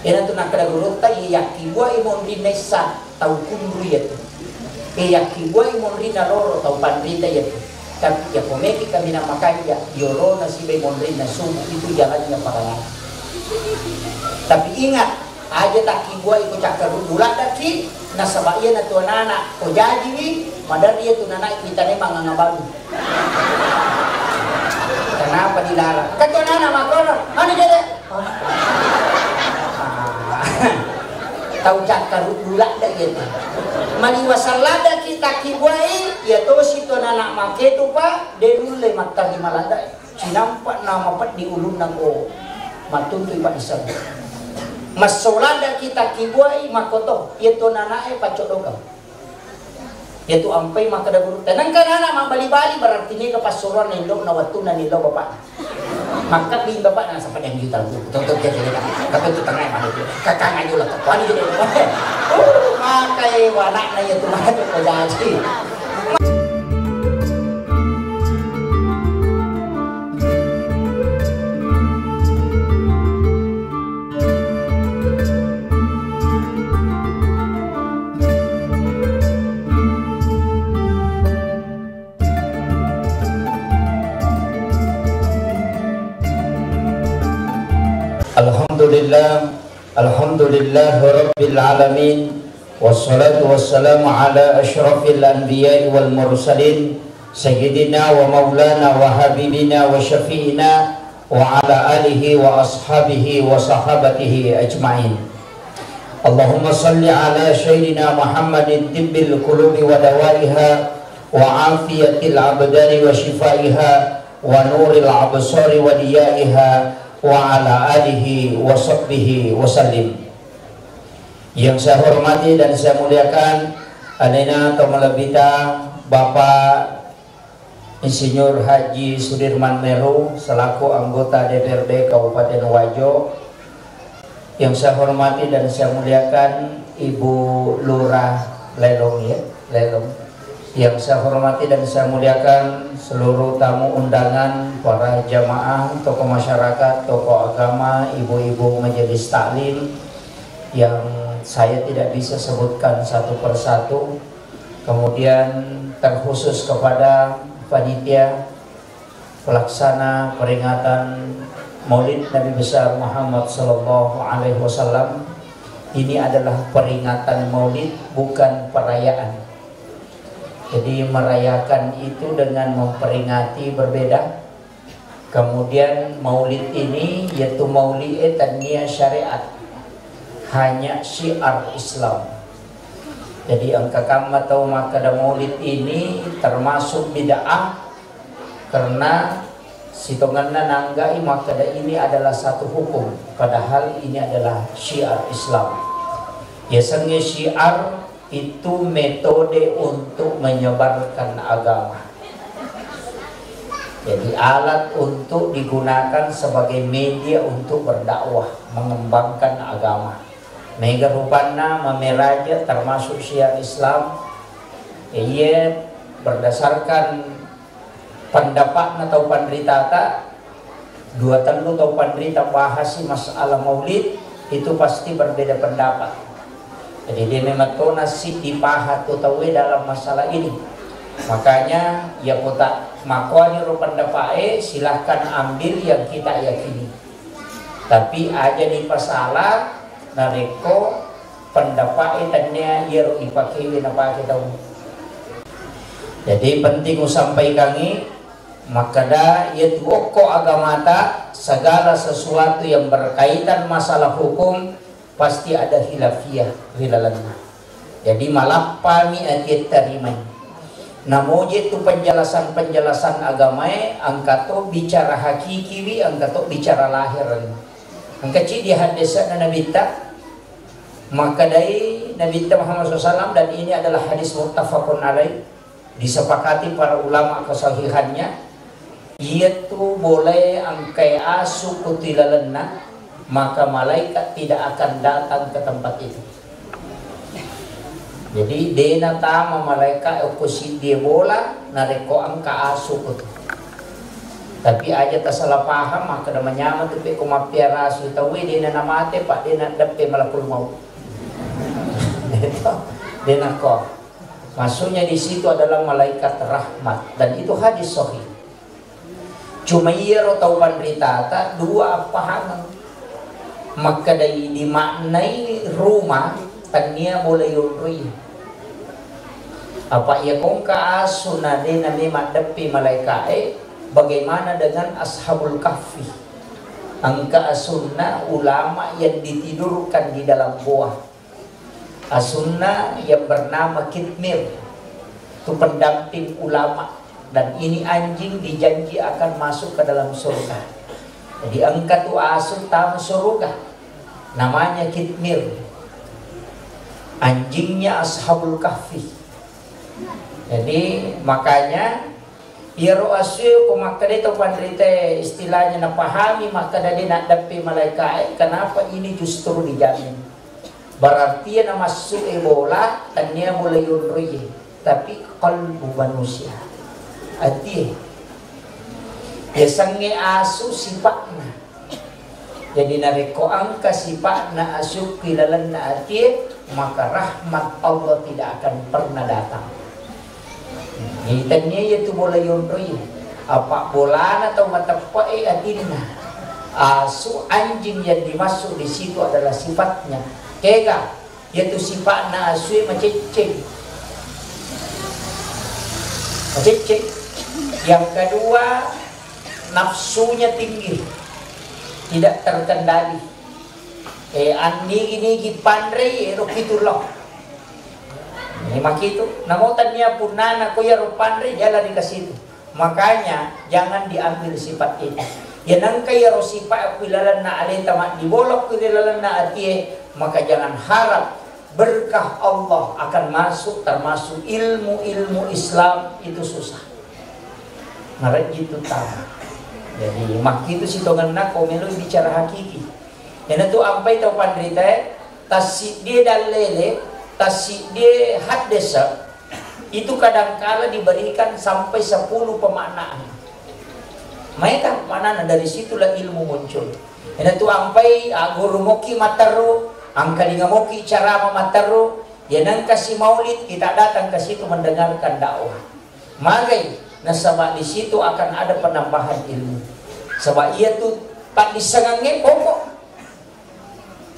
Ina tu nak kada gurutta yaki buai mondri nesa tau kundri itu. Yaki buai mondri na loro tau pandrita itu. Tapi ya komeki kami nak makan ya yoro nasi be mondri na subuh itu jalannya parang. Tapi ingat aja tak kibuai ko cakar bulat daki nasabaya na tu anak ko jadi wi madar dia tu anak kita ni mangangabalu. Kenapa dilarang? Kan tu anak makono. Mana jadi? Tahu cakar bulat dah gitu. Mali wasalada kita kibuai ya to situ anak make tu pa derule mata himalanda. Sinampak nama pat di ulun nako matuntu ipa isab. Masolada kita kibuai makoto itu nanae pacodogam. Itu ampai maka da guru. Tenang kan anak mabali-bali berarti ni ke pasuruan nilo na watuna nilo bapak. Maka bin bapak na sa padang juta. Tonton jadi kata tu tengah mana tu. Kakang ayo lah tuan jadi. Maka wanak na itu mah tu jadi. Alhamdulillah Rabbil Alamin. Wassalatu wassalamu ala ashrafil anbiya'i wal mursalin Sayyidina wa maulana wa habibina wa syafi'ina wa ala alihi wa ashabihi wa sahabatihi ajma'in. Allahumma salli ala Sayyidina Muhammadin tibbil qulubi wa dawaiha wa afiyatil abdani wa shifaiha wa nuril absari wa diyaiha wa ala alihi wa sahbihi wa sallim. Yang saya hormati dan saya muliakan Adina Tomalabita Bapak Insinyur Haji Sudirman Meru selaku anggota DPRD Kabupaten Wajo. Yang saya hormati dan saya muliakan Ibu Lurah Lelong ya, Lelong. Yang saya hormati dan saya muliakan seluruh tamu undangan, para jamaah, tokoh masyarakat, tokoh agama, ibu-ibu majelis taklim yang saya tidak bisa sebutkan satu persatu. Kemudian terkhusus kepada panitia pelaksana peringatan Maulid Nabi besar Muhammad sallallahu alaihi wasallam. Ini adalah peringatan Maulid, bukan perayaan. Jadi merayakan itu dengan memperingati berbeda. Kemudian maulid ini yaitu maulid taniyah syariat, hanya syiar Islam. Jadi angka kama atau makada maulid ini termasuk bid'ah karena sitonganna nanggai makada ini adalah satu hukum, padahal ini adalah syiar Islam. Biasanya syiar itu metode untuk menyebarkan agama. Jadi alat untuk digunakan sebagai media untuk berdakwah, mengembangkan agama. Mega rupana memeraja termasuk syiar Islam. Ia berdasarkan pendapat atau pandritata dua telu atau pandrita bahasi masalah maulid itu pasti berbeda pendapat. Jadi dia memang tahu nasib dipahat atau dalam masalah ini. Makanya ya kota makoni pendapat silahkan ambil yang kita yakini. Tapi aja di pasalah nareko pendapat tanya ya ipakai apa kita. Jadi penting sampaikan ini maka dah ya tuoko agama tak segala sesuatu yang berkaitan masalah hukum pasti ada hilafiyah hilalanna. Jadi malah pami akit tariman. Namun itu penjelasan agama angkato bicara hakiki wi angkato bicara lahiran. Angkaci di hadis Nabi ta maka dari Nabi Muhammad SAW dan ini adalah hadis muttafaqun alaih disepakati para ulama kesahihannya yaitu boleh angkai asu kutilalanna maka malaikat tidak akan datang ke tempat itu. Jadi dena tama malaikat okusi dia bola nareko angka asuk. Tapi aja tak salah paham maka dah menyama tu pe kumapia rasu tahu dia nak mati pak dia nak dapat malakul maut. Dia nak kau. Maksudnya di situ adalah malaikat rahmat dan itu hadis sahih. Cuma ia tahu berita tak dua pahaman. Maka dari dimaknai rumah tania boleh yurui. Apa ia kongka asuna dena memang depi malaikat bagaimana dengan ashabul kahfi? Angka asunna ulama yang ditidurkan di dalam goa. Asunna yang bernama Kitmir itu pendamping ulama dan ini anjing dijanji akan masuk ke dalam surga. Jadi angka tu asun tamu surga namanya Kitmir, anjingnya ashabul kahfi. Jadi makanya Iro asyu kumakade to pandrite istilahnya na pahami maka dari nak dapi malaikat. Kenapa ini justru dijamin? Berarti na masuk bola tanya mulai yunri tapi qalbu manusia. Ati ya sange asu sifatna. Jadi nareko angka sifatna asu kilalan na ati maka rahmat Allah tidak akan pernah datang. Tanya itu boleh yunri apa bola atau mata pae adinna asu anjing yang dimasuk di situ adalah sifatnya kega yaitu sifatnya asu maceceng. Yang kedua nafsunya tinggi tidak terkendali anigi pandai rupitullah. Ini makitu, namutannya punana ko ya rupandre jalan di kasitu. Makanya jangan diambil sifat ini. Ya nang kaya ro sifat pilalan na alita mak dibolok pilalan na atie, maka jangan harap berkah Allah akan masuk termasuk ilmu-ilmu Islam itu susah. Ngaret gitu tahu. Jadi makitu sitongan na ko melu bicara hakiki. Yana tu ampai tau pandrita tasik dia dalele tasik dia hadesa itu kadangkala diberikan sampai 10 pemaknaan. Mereka mana dari situlah ilmu muncul. Ini tu ampai guru moki mataru, angkalinga moki cara mataru, ya nang kasih maulid kita datang ke situ mendengarkan dakwah. Magai nasabak di situ akan ada penambahan ilmu. Sebab ia tu tak disengangin pokok.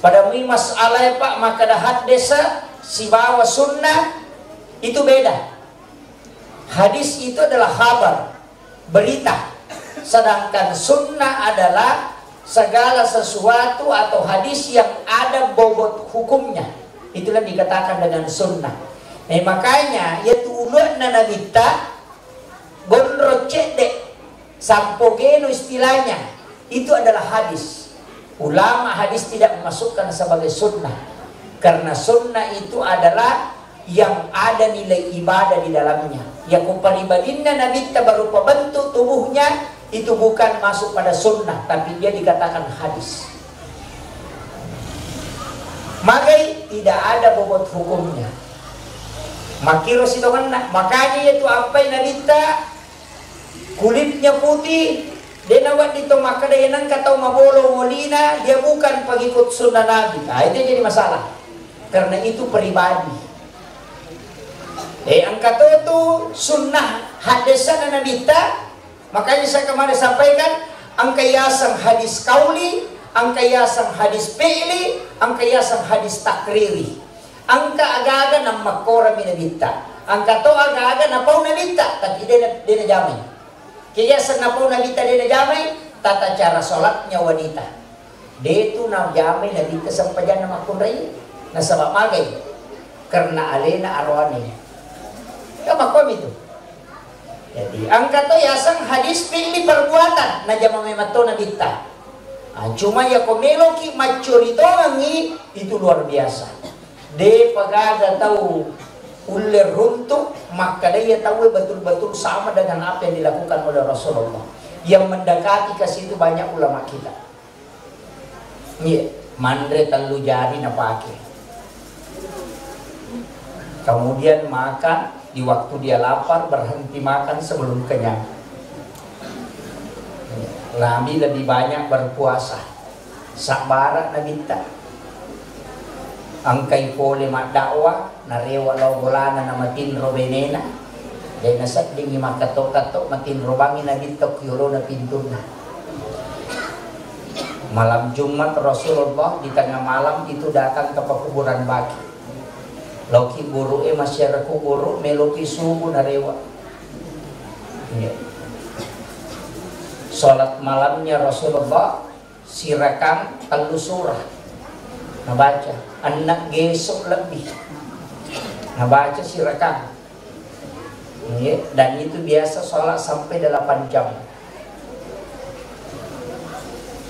Pada masalah pak maka dah hadesa si bawa sunnah itu beda. Hadis itu adalah khabar, berita. Sedangkan sunnah adalah segala sesuatu atau hadis yang ada bobot hukumnya. Itulah dikatakan dengan sunnah. Makanya yaitu ulunna nabita gondro cedek sampogeno istilahnya itu adalah hadis. Ulama hadis tidak memasukkan sebagai sunnah. Karena sunnah itu adalah yang ada nilai ibadah di dalamnya. Yang kumparibadinna nabi berupa bentuk tubuhnya itu bukan masuk pada sunnah, tapi dia dikatakan hadis. Magai tidak ada bobot hukumnya. Makiro sitongan makanya itu apa nabi kulitnya putih. Dia nawat itu maka dia nang kata mabolo molina dia bukan pengikut sunnah nabi. Nah, itu jadi masalah. Karena itu pribadi. Angkat itu sunnah hadisan nabita. Makanya saya kemarin sampaikan angkayasan hadis kauli, angkayasan hadis fi'li, angkayasan hadis takriri. Angka aga-aga ng makora minabita. Angka to aga-aga na pau nabita, tapi dia jamay. Kiyasan na pau nabita dia jamay, tata cara sholatnya wanita. Dia itu na jamay nabita sampajan na makunray. Nasabak magay karena alena arwani makom itu. Jadi angka to yasang hadis pilih perbuatan na jamame mato na bita. Cuma ya komelo ki macurito ngi itu luar biasa. De pagaga tahu ulir runtuh maka dia tahu betul-betul sama dengan apa yang dilakukan oleh Rasulullah. Yang mendekati ke situ banyak ulama kita. Iya, mandre telu jari na pakai. Kemudian makan di waktu dia lapar, berhenti makan sebelum kenyang. Nabi lebih banyak berpuasa. Sabara Nabi tak. Angkai pole mak dakwah narewa lo bolana na matin robenena. Dahil nasad dingi makatok-katok matin robangi Nabi tok yolo na pintuna. Malam Jumat Rasulullah di tengah malam itu datang ke pekuburan Baki. Loki buru masyarakat buru meloki subuh narewa. Ya. Salat malamnya Rasulullah sirakam telu surah nabaca anak gesok lebih nabaca sirakam ya. Dan itu biasa salat sampai 8 jam.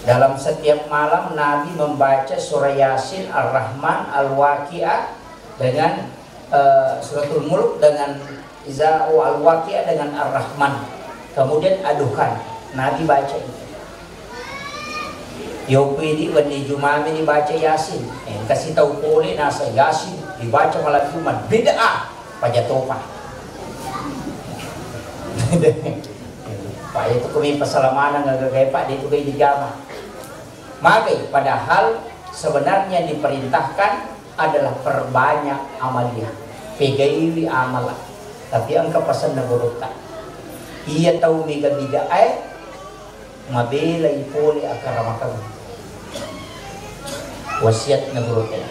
Dalam setiap malam Nabi membaca surah Yasin, Ar-Rahman, Al-Waqi'ah dengan suratul Mulk, dengan Iza Al-Waqi'ah dengan Ar-Rahman, kemudian Aduhan. Nabi baca itu. Yopidi wani Jumami dibaca Yasin. Kasih tahu boleh nasa Yasin dibaca malam Jumat. Bid'ah pajatopa. Pak itu kami pasalamana ngagagay Pak dito kay dijama. Magay padahal sebenarnya diperintahkan adalah perbanyak amaliyah. Pegaiwi amalah. Tapi ang kapasan na burutan. Iya tahu mega bid'ah mabela ipoli akaramakan wasiat na burutan.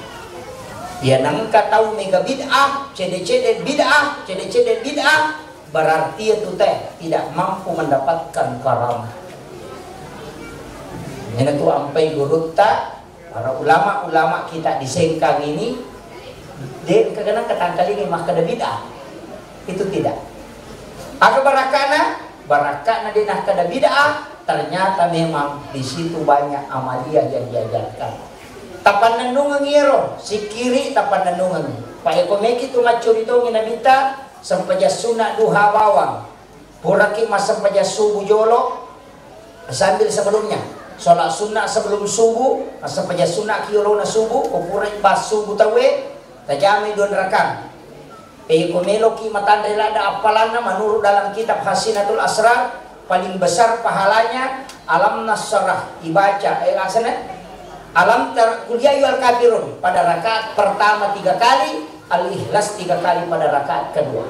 Iya nang kataw mega bid'ah, cede-cede bid'ah, cede-cede bid'ah, berarti itu teh tidak mampu mendapatkan karamah. Ini tuh ampai gurutta para ulama-ulama kita di Sengkang ini dia kadang ketangkali mah kada bid'ah. Itu tidak. Aga barakana dia nak kada bid'ah, ternyata memang di situ banyak amaliyah yang diajarkan. Tapan nandungan ngiro, si kiri tapan nandungan. Paya komeki tu macuri dongi nabita sampaja sunat duha bawang. Puraki mas sampaja subuh jolo sambil sebelumnya. Sholat sunat sebelum subuh, sampaja sunat kiolo na subuh, kupurai bas subuh tawe, tajami 2 rakaat. Komeloki matandai lada apalana menurut dalam kitab Hasinatul Asrar paling besar pahalanya alam nasrah dibaca asana alam kuliah al kafirun pada rakaat pertama 3 kali, al-ikhlas 3 kali pada rakaat kedua.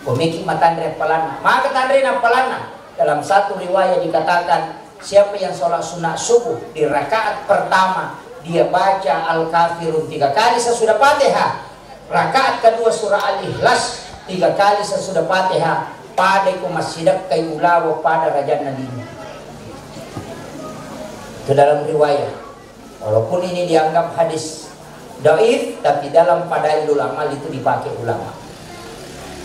Komeki matandai apalana maka tandai apalana dalam satu riwayat dikatakan siapa yang sholat sunat subuh di rakaat pertama dia baca al-kafirun 3 kali sesudah Fatihah, rakaat kedua surah Al-Ikhlas 3 kali sesudah Fatihah, pada iku masjidak kay ulawa pada raja Nabi. Itu dalam riwayat. Walaupun ini dianggap hadis dhaif, tapi dalam Fadailul Amal itu dipakai ulama.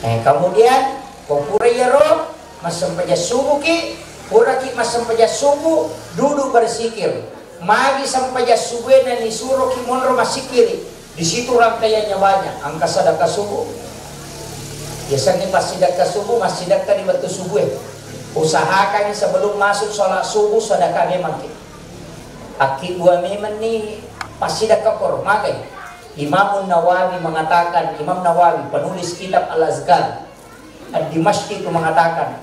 Kemudian kopurayaro masampaja subuh ki, puraki masampaja subuh duduk bersikir. Magi sampaja subuh dan disuruh ki monro masikiri. Di situ rangkaiannya banyak. Angka sedekah subuh. Biasanya pas sedekah subuh, mas sedekah di waktu subuh. Usahakan sebelum masuk sholat subuh sedekah memang. Aki dua memang nih pas sedekah kormakai. Imam Nawawi mengatakan, Imam Nawawi penulis kitab Al-Azkar Ad-Dimashqi itu mengatakan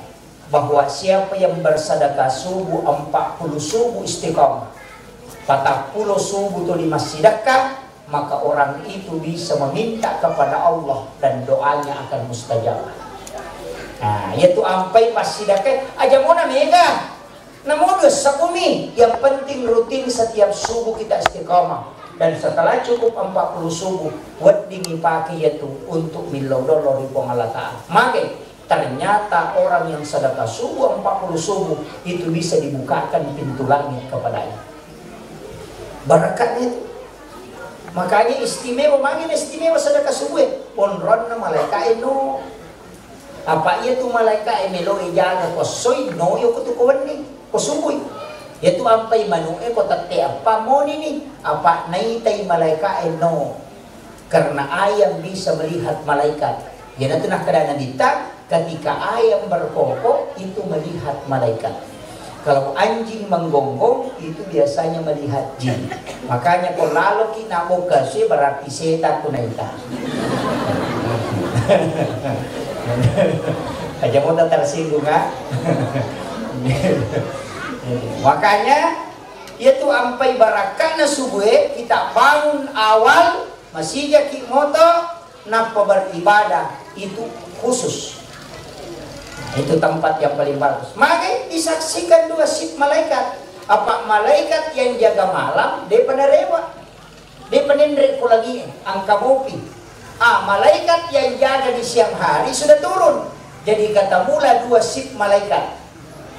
bahwa siapa yang bersedekah subuh 40 subuh istiqamah, 40 subuh itu 5 sedekah, maka orang itu bisa meminta kepada Allah dan doanya akan mustajabah. Nah, yaitu ampai pas sedekah aja mau mega. Namun sakumi yang penting rutin setiap subuh kita istiqamah. Dan setelah cukup 40 subuh, buat dipakai yaitu untuk milodolori pengalatan. Maka ternyata orang yang sedekah subuh 40 subuh itu bisa dibukakan pintu langit kepadanya. Barakatnya itu. Makanya istimewa, mangin istimewa sedekah subuh. Ponron na malaikat no. Apa iya tu malaikat melo ijaga ko soy no yo kutukuan ni ko subuh. Yaitu ampai manu'e ko tate apa mo ni apa naitay malaikat no. Karena ayam bisa melihat malaikat. Yan ito nakadana dita ketika ayam berkokok itu melihat malaikat. Kalau anjing menggonggong itu biasanya melihat jin. Makanya kalau lalu kita mau kasih berarti setan tunaita. Aja mau tersinggung kan? Makanya itu ampai barakana subuh kita bangun awal masih jaki moto napa beribadah itu khusus. Itu tempat yang paling bagus. Maka disaksikan 2 sip malaikat. Apa malaikat yang jaga malam dia penerewa. Dia penindrik lagi angka mopi. Malaikat yang jaga di siang hari sudah turun. Jadi kata mula 2 sip malaikat.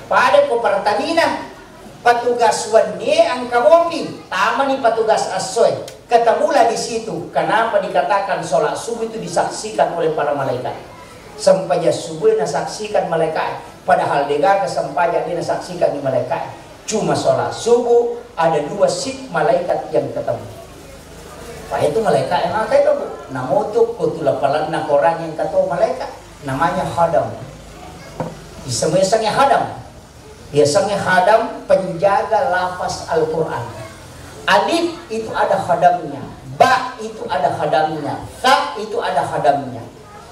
Pada Pertamina petugas wani angka mopi, tamani petugas asoy. Kata mula di situ. Kenapa dikatakan sholat subuh itu disaksikan oleh para malaikat? Sampainya subuh nasaksikan malaikat. Padahal dega kesampainya dia nasaksikan di malaikat. Cuma sholat subuh ada 2 sip malaikat yang ketemu. Pak itu malaikat yang akai itu bu. Namotuk kutulapalan nak orang yang kata malaikat. Namanya Khadam. Biasanya Khadam. Biasanya Khadam penjaga lafaz Al-Quran. Alif itu ada khadamnya. Ba itu ada khadamnya. Ta itu ada khadamnya.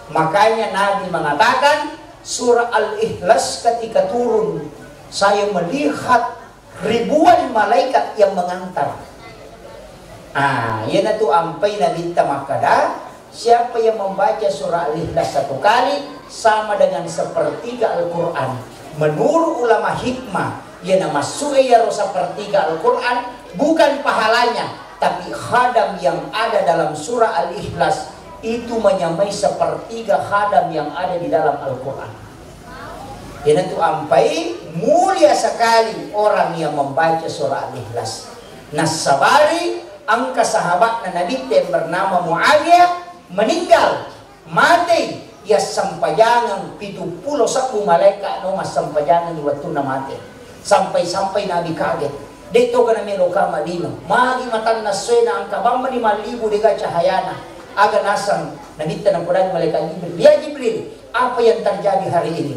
Makanya Nabi mengatakan surah Al-Ikhlas ketika turun. Saya melihat ribuan malaikat yang mengantar. Yan itu ampai Nabi tamakada. Siapa yang membaca surah Al-Ikhlas 1 kali sama dengan sepertiga Al-Quran. Menurut ulama hikmah, ya nama suaya sepertiga Al-Quran bukan pahalanya, tapi khadam yang ada dalam surah Al-Ikhlas itu menyamai sepertiga khadam yang ada di dalam Al-Quran. Yan itu ampai mulia sekali orang yang membaca surah Al-Ikhlas. Nasabari angka sahabat Nabi yang bernama Muawiyah meninggal, mati, ya sampajangan 71 malaikat no mas sampajangan di waktu na mati. Sampai Nabi kaget. Dito ka na meloka malino. Magi matan na suena ang kabamba ni malibu dega cahayana. Aga nasang nabita ng Quran malaikat Jibril. Ya Jibril, apa yang terjadi hari ini?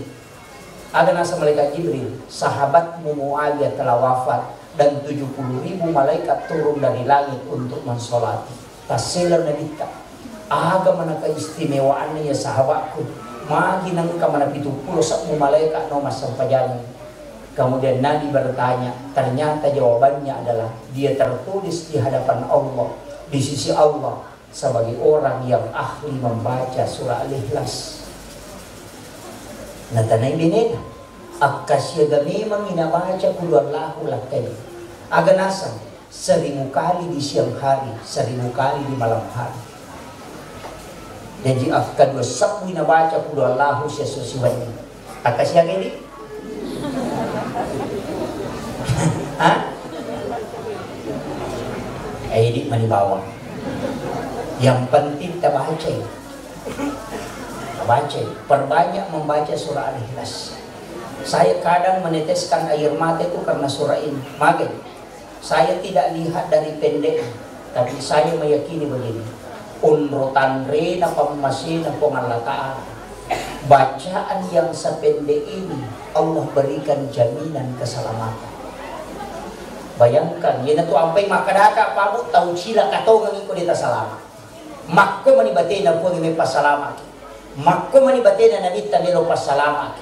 Aga nasa malaikat Jibril, sahabat Muawiyah telah wafat dan 70.000 malaikat turun dari langit untuk mensolati. Tasilar nabita. Aga mana keistimewaannya ya sahabatku. Magi nang ka mana 70 malaikat no mas sampajangan. Kemudian Nabi bertanya, ternyata jawabannya adalah dia tertulis di hadapan Allah, di sisi Allah sebagai orang yang ahli membaca surah Al-Ikhlas. Natanay binena, akasya gami manginabaca kulwallahu lakay. Aganasan, 1000 kali di siang hari, 1000 kali di malam hari. Jadi afka 2 sabwi na baca kulwallahu siya susiwannya. Akasya gini? Hah? Ini manibawa. Yang penting kita baca. Baca, perbanyak membaca surah Al-Ikhlas. Saya kadang meneteskan air mata itu karena surah ini. Maka saya tidak lihat dari pendek, tapi saya meyakini begini. Unrutan rena pemasin pengalataan. Bacaan yang sependek ini Allah berikan jaminan keselamatan. Bayangkan, yan na to ampay makadaka pamut tahu sila katongang iko dita salama. Makko manibate na po may pasalamat. Makko manibate na nabita nilo pasalamat.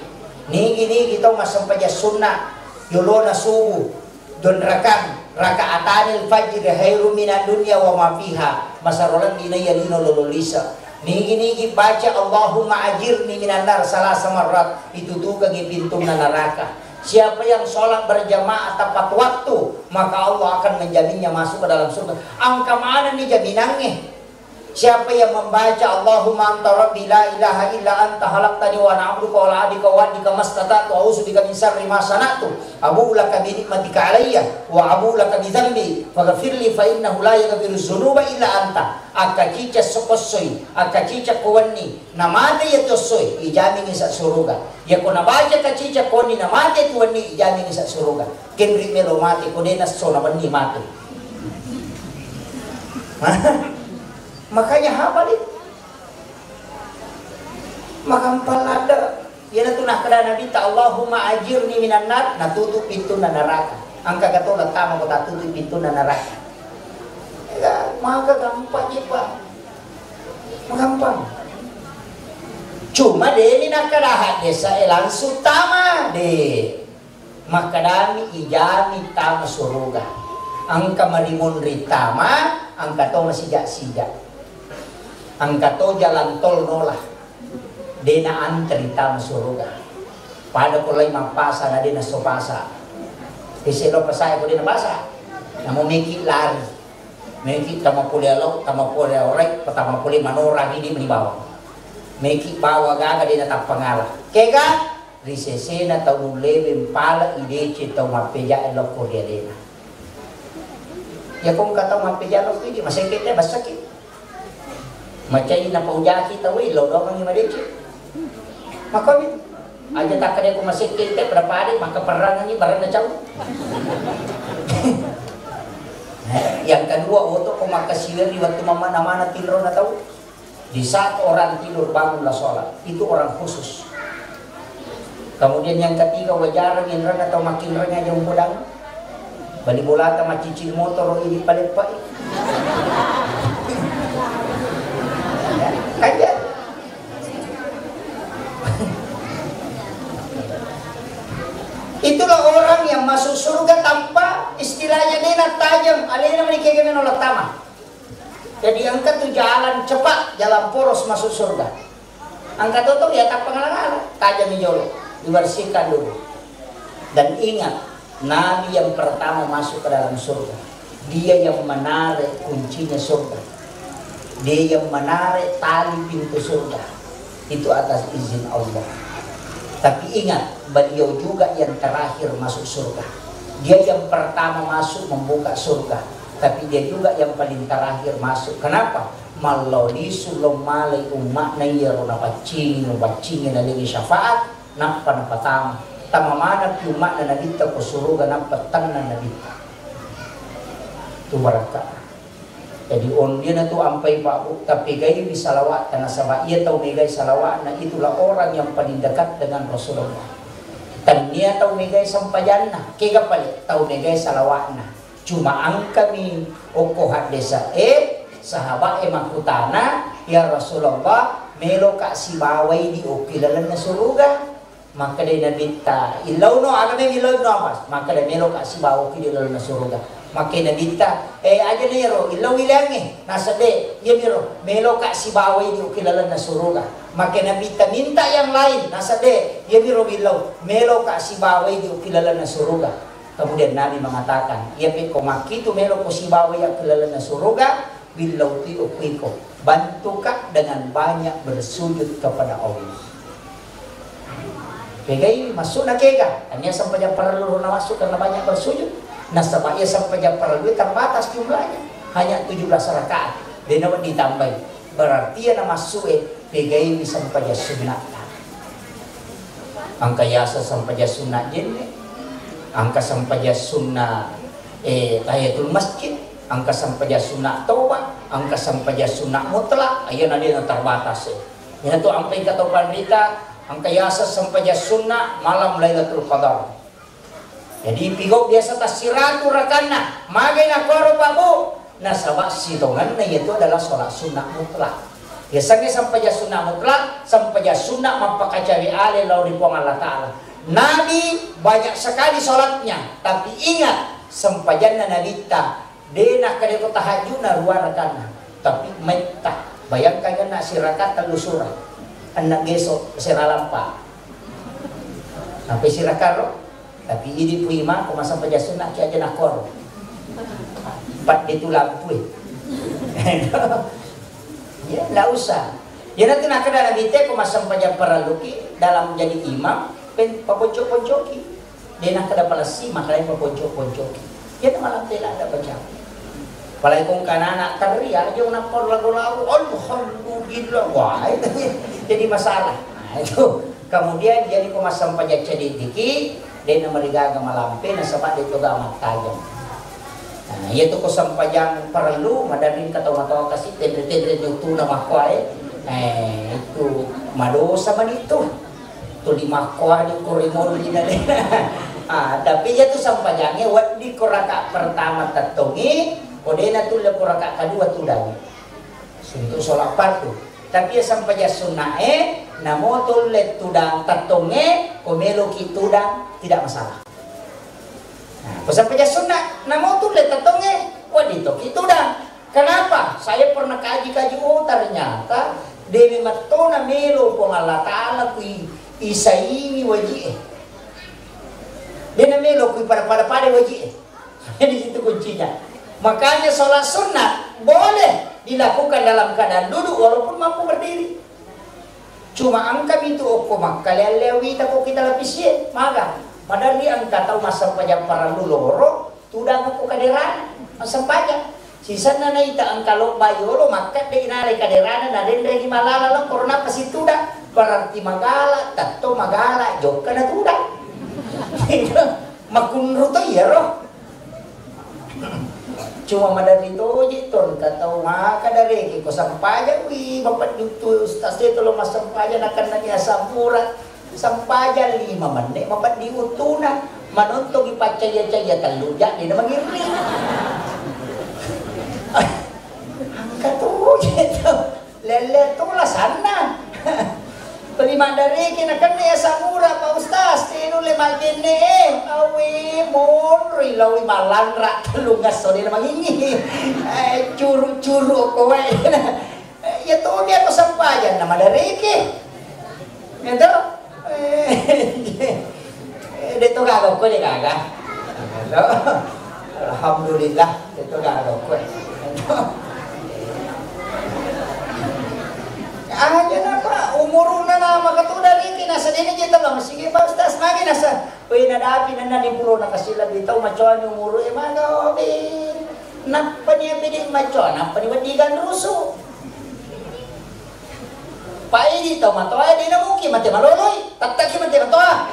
Nigi tahu masampaya sunnah yulo na subuh don rakaatanil fajr khairum minan dunya wa ma fiha. Masarolan dinayalino lololisa. Nigi baca Allahumma ajirni minan nar salasa marrat, itu tukang pintu na neraka. Siapa yang sholat berjamaah tepat waktu, maka Allah akan menjaminnya masuk ke dalam surga. Angka mana nih jaminannya? Siapa yang membaca Allahumma anta rabbi la ilaha illa anta khalaqtani wa ana 'abduka wa la adika wa adika mastata'tu wa a'udzubika min syarri ma sana'tu abu'u laka bi ni'matika 'alayya wa abu'u laka bi dhanbi faghfirli fa innahu la yaghfiru dzunuba illa anta. Akacica sokosoy, akacica kuwani namate ya tosoy ijamin sa suruga. Ya ko nabaca kacica koni namate tuwani ijamin sa suruga. Kenri melo mate ko denas so naman ni mate. Makanya hafal itu. Makampal ada. Yan ito nakadana dito, Allahumma ajirni minan nar, natutup pintu na neraka. Ang kagatulat tama ko tatutup pintu na neraka. Maka gampang ya Pak. Gampang. Cuma deh ini nakadahat desa langsung tama deh. maka dami ijami tama suruga angka marimun ritama angka to masijak-sijak angka to jalan tol nolah dena antri tama suruga pada kulay mapasa na dina sopasa isilo pasay ko dina pasa na mumiki lari miki tamapuli alaw tamapuli orek patamapuli manora hindi manibawa miki bawa gaga dina tapangala kega risesena tau lebe pala idece tau mapeja elok korea dena ya kung katau mapeja elok ini masakit ya basakit macay na paujaki tau ilaw daw ang imadece makamit aja tak kena ko masakit ya berapa hari maka perang ini barang na jauh yang kedua waktu ko makasihir di waktu mana-mana tidur na tahu di saat orang tidur bangunlah sholat itu orang khusus. Kemudian yang ketiga wajar inran atau makin ranya yang pulang bali bola sama cicil motor ini paling pak kayak itulah orang yang masuk surga tanpa istilahnya nena tajam alena mereka yang menolak tama. Jadi angkat tuh jalan cepat, jalan poros masuk surga. Angkat itu ya tak pengalaman, tajam jolo, dibersihkan dulu. Dan ingat, Nabi yang pertama masuk ke dalam surga, dia yang menarik kuncinya surga, dia yang menarik tali pintu surga, itu atas izin Allah. Tapi ingat, beliau juga yang terakhir masuk surga. Dia yang pertama masuk membuka surga, tapi dia juga yang paling terakhir masuk. Kenapa? Malodi sulom malai umat na iyaro na pacingin na lagi syafaat napa na patama tamamana umat na nabita ko suruga napa tan na nabita tu baraka. Jadi on dia na tu ampai pak tapi gaya bisa salawat karena sabah ia tahu megay salawat na itulah orang yang paling dekat dengan Rasulullah. Dan dia tahu megay sampayan na kaya palit tahu megay salawat na. Cuma angka mi okohat desa sahabat makutana ya Rasulullah melo kak si bawai di okilalan na suruga maka dia nabita ilaw no agame ilaw no amas maka dia melo kak si bawai okilalan na suruga maka nabita aja na yaro ilaw ilangi nasa de ya miro melo kak si bawai di okilalan na suruga maka nabita minta yang lain nasa de ya miro ilaw melo kak si bawai di okilalan na suruga. Kemudian Nabi mengatakan, ya peko makitu melo ko si bawai yang kelala na suruga, bilau ti upiko. Bantuka dengan banyak bersujud kepada Allah. Pegai masuk na kega, hanya sampai yang perlu na masuk karena banyak bersujud. Nah sebab ia sampai yang perlu terbatas jumlahnya, hanya 17 rakaat. Dia nak ditambah, berarti ia na masuk pegai sampai yang sunat. Angka yasa sampai yang sunat jenne. Angka sampaja sunnah tahiyatul masjid, angka sampaja sunnah taubat, angka sampaja sunnah mutlak, ayeuna dia terbatas. Nya tu ampai kata pandita, angka yasa sampaja sunnah malam Lailatul Qadar. Jadi pigok biasa tasiratu rakana, magena koro babu. Nah sabak sidongan na itu adalah salat sunnah mutlak. Biasanya sampaja sunnah mutlak, sampaja sunnah mapakacawi ale lauri pong Allah Ta'ala. Nabi banyak sekali sholatnya, tapi ingat sempajanna nabita dena kada ko tahajudna luar kana, tapi metta bayangkan na sirakat telusura anak gesok siralampa sampai sirakaro tapi ini puima ko masampaja sunna ki aja nakor pat itu lampu ya la usah ya nanti nak kada nabite ko masampaja paraluki dalam jadi imam paponcok-poncoki dia nak kada palasi makanya paponcok-poncoki dia malam tela ada baca palai kong kanana teriak aja nak lagu-lagu alhamdulillah wah itu jadi masalah. Nah, itu kemudian jadi ko masampaja jadi diki dia na marigaga malampe na sabat dito gamat tajam. Nah itu ko sampajang perlu madarin katawa-tawa kasi tendre-tendre itu nama kuai itu madosa man itu lima kuah di korimon di dalam. Tapi dia tu sampajangnya wat di koraka pertama tatongi, kodena tu le koraka kedua tu lagi. Untuk solat fardu. Tapi dia sampaja sunnah namo tu le tudang tatongi, komelo ki tudang tidak masalah. Pesan peja sunnah, namo tuh lihat tatongnya, wah itu dah. Kenapa? Saya pernah kaji-kaji, oh ternyata Dewi matona melo pong Allah Ta'ala kui isaini wajih. Dia melo kui pada wajih. Di situ kuncinya. Makanya sholat sunnah boleh dilakukan dalam keadaan duduk walaupun mampu berdiri. Cuma angka itu okomak kalian lewi tako kita lapisi, maka padahal dia angka tahu masa pajak para luloro, tudah aku kaderan masa pajak. Sisa na ita ang kalok bayolo makat de inale kaderana na dende di malala lang corona pasitu dah berarti magala tatto magala jokka na tuda makunro to yero cuma madari to jiton katau maka dari ko sampaja wi bapak itu ustaz itu lo mas sampaja nakan nanya sampura sampaja 5 menit bapak diutuna manontong ipacaya-caya taluja di na mangiri angkat tuh gitu lele tuh lah sana pelima dari kena kena samura pak ustaz tinu lima kene awi monri lawi malan rak telungas sore nama ini curu-curu kowe ya tuh dia tuh sampajan nama dari ke itu dia tuh gak kowe dia kagak alhamdulillah itu gak kowe aja napa umur na nama katuda riki nasa dini kita lang sige ba ustaz magi nasa uy nadapi na pulo nakasila bitaw machoan yung umuro mga obi napa niya pidin machoan napa niya wadigan ruso pai dito matoa di na muki mati maloloy tataki mati matoa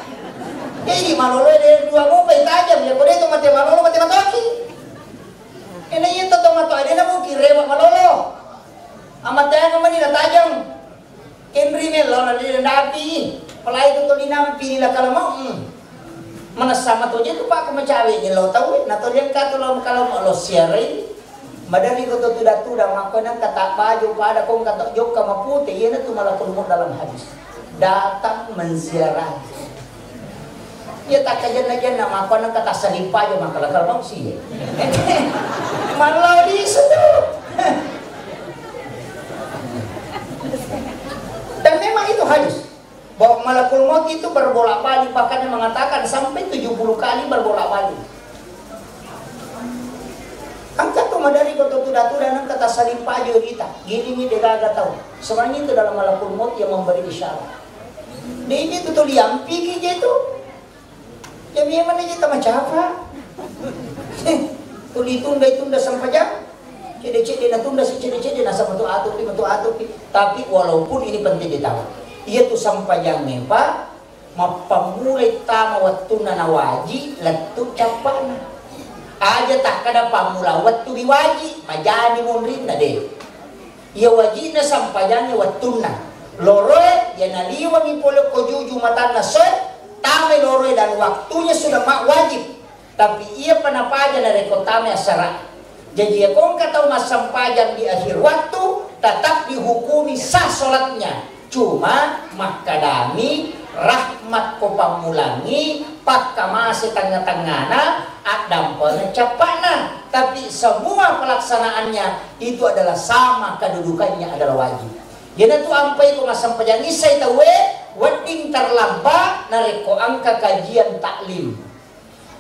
di maloloy di dua mo pa itajam ya ko dito mati malolo mati matoki ina yun to matoa di na muki rewa malolo amat daya ka manila tajam Henry Melo na dinadapi palay ko to dinampi nila kalamo manasama to dito pa ako macawi nilo tawi na to diyan ka to lang kalamo lo siyari madali ko to tuda-tuda mako nang katapajo pada kong katojok ka maputi yan na tumalakon mo dalam hadis datang menziarah ya tak kajan na dyan na mako nang katasalipajo makalakal mo siya malaw di sudo dan memang itu hadis bahwa malakul maut itu berbolak-balik bahkan yang mengatakan sampai 70 kali berbolak-balik angkat tuh madari koto tuda-tuda nang kata salim pajo kita gini nih dia gak tahu sebenarnya itu dalam malakul maut yang memberi isyarat dia ini tuh liampi gitu ya memang aja kita macam apa tuh ditunda sampai jam cede-cede na tunda si cede-cede na sa matu atupi tapi walaupun ini penting ditahu ia tu sampayang pa mapamulay tama waktu na nawaji latu capana aja tak kada pamula waktu diwaji majani monrin na de ia waji na sampayangnya waktu na loroe ya naliwang ipolo ko juju matan na soy tama loroe dan waktunya sudah mak wajib tapi ia panapaja na rekotame asara jadi ya kong kata mas sampajan di akhir waktu tetap dihukumi sah sholatnya cuma makadami rahmat ko pamulangi pakka masih tengah-tengahna adam penecapana tapi semua pelaksanaannya itu adalah sama kedudukannya adalah wajib jadi tu ampai ko mas sampajan isai tawe wading terlambat nareko angka kajian taklim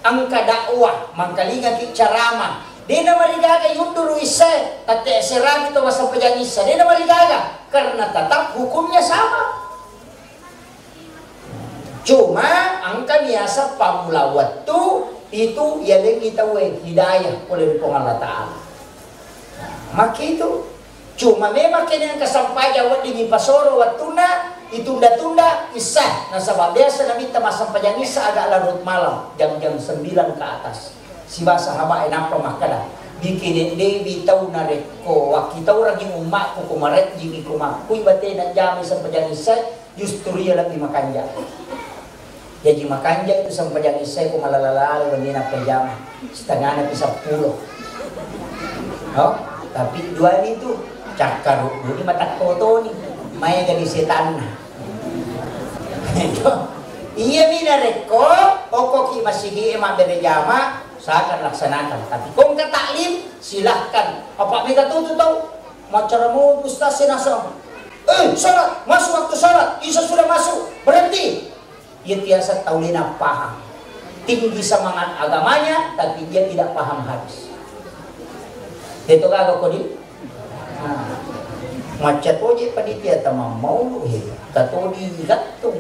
angka dakwah mangkalinga ki ceramah Dina marigaga yunduru isa tate serang itu masa pejang isa dina marigaga karena tetap hukumnya sama cuma angka biasa pamula waktu itu yang kita hidayah oleh Allah Ta'ala maka itu cuma memang kini yang kesampaian waktu di pasoro waktu na ditunda-tunda isa nah sebab biasa nabi masa pejang isa agak larut malam jam-jam 9 ke atas si bahasa haba enak pemakada bikin dewi tahu nareko waktu tahu lagi umat ko kumaret jimi kuma kui bate na jami sampai jam isai justru ia lagi makanja jadi makanja itu sampai jam isai ko malalalala bendina pejam setengah na bisa 10 oh tapi dua itu cakar ini mata koto nih maya jadi setan iya mina reko pokok masih emak berjamaah saya akan laksanakan. Tapi kau ke taklim silahkan. Apa mereka tuh tahu? Macaramu ustaz senasa. Sholat, masuk waktu sholat, Isa sudah masuk, berhenti. Dia biasa tahu lena paham, tinggi semangat agamanya, tapi dia tidak paham hadis. Itu kagak kodi. Macet oje panitia tamam mau lu kata di gatung.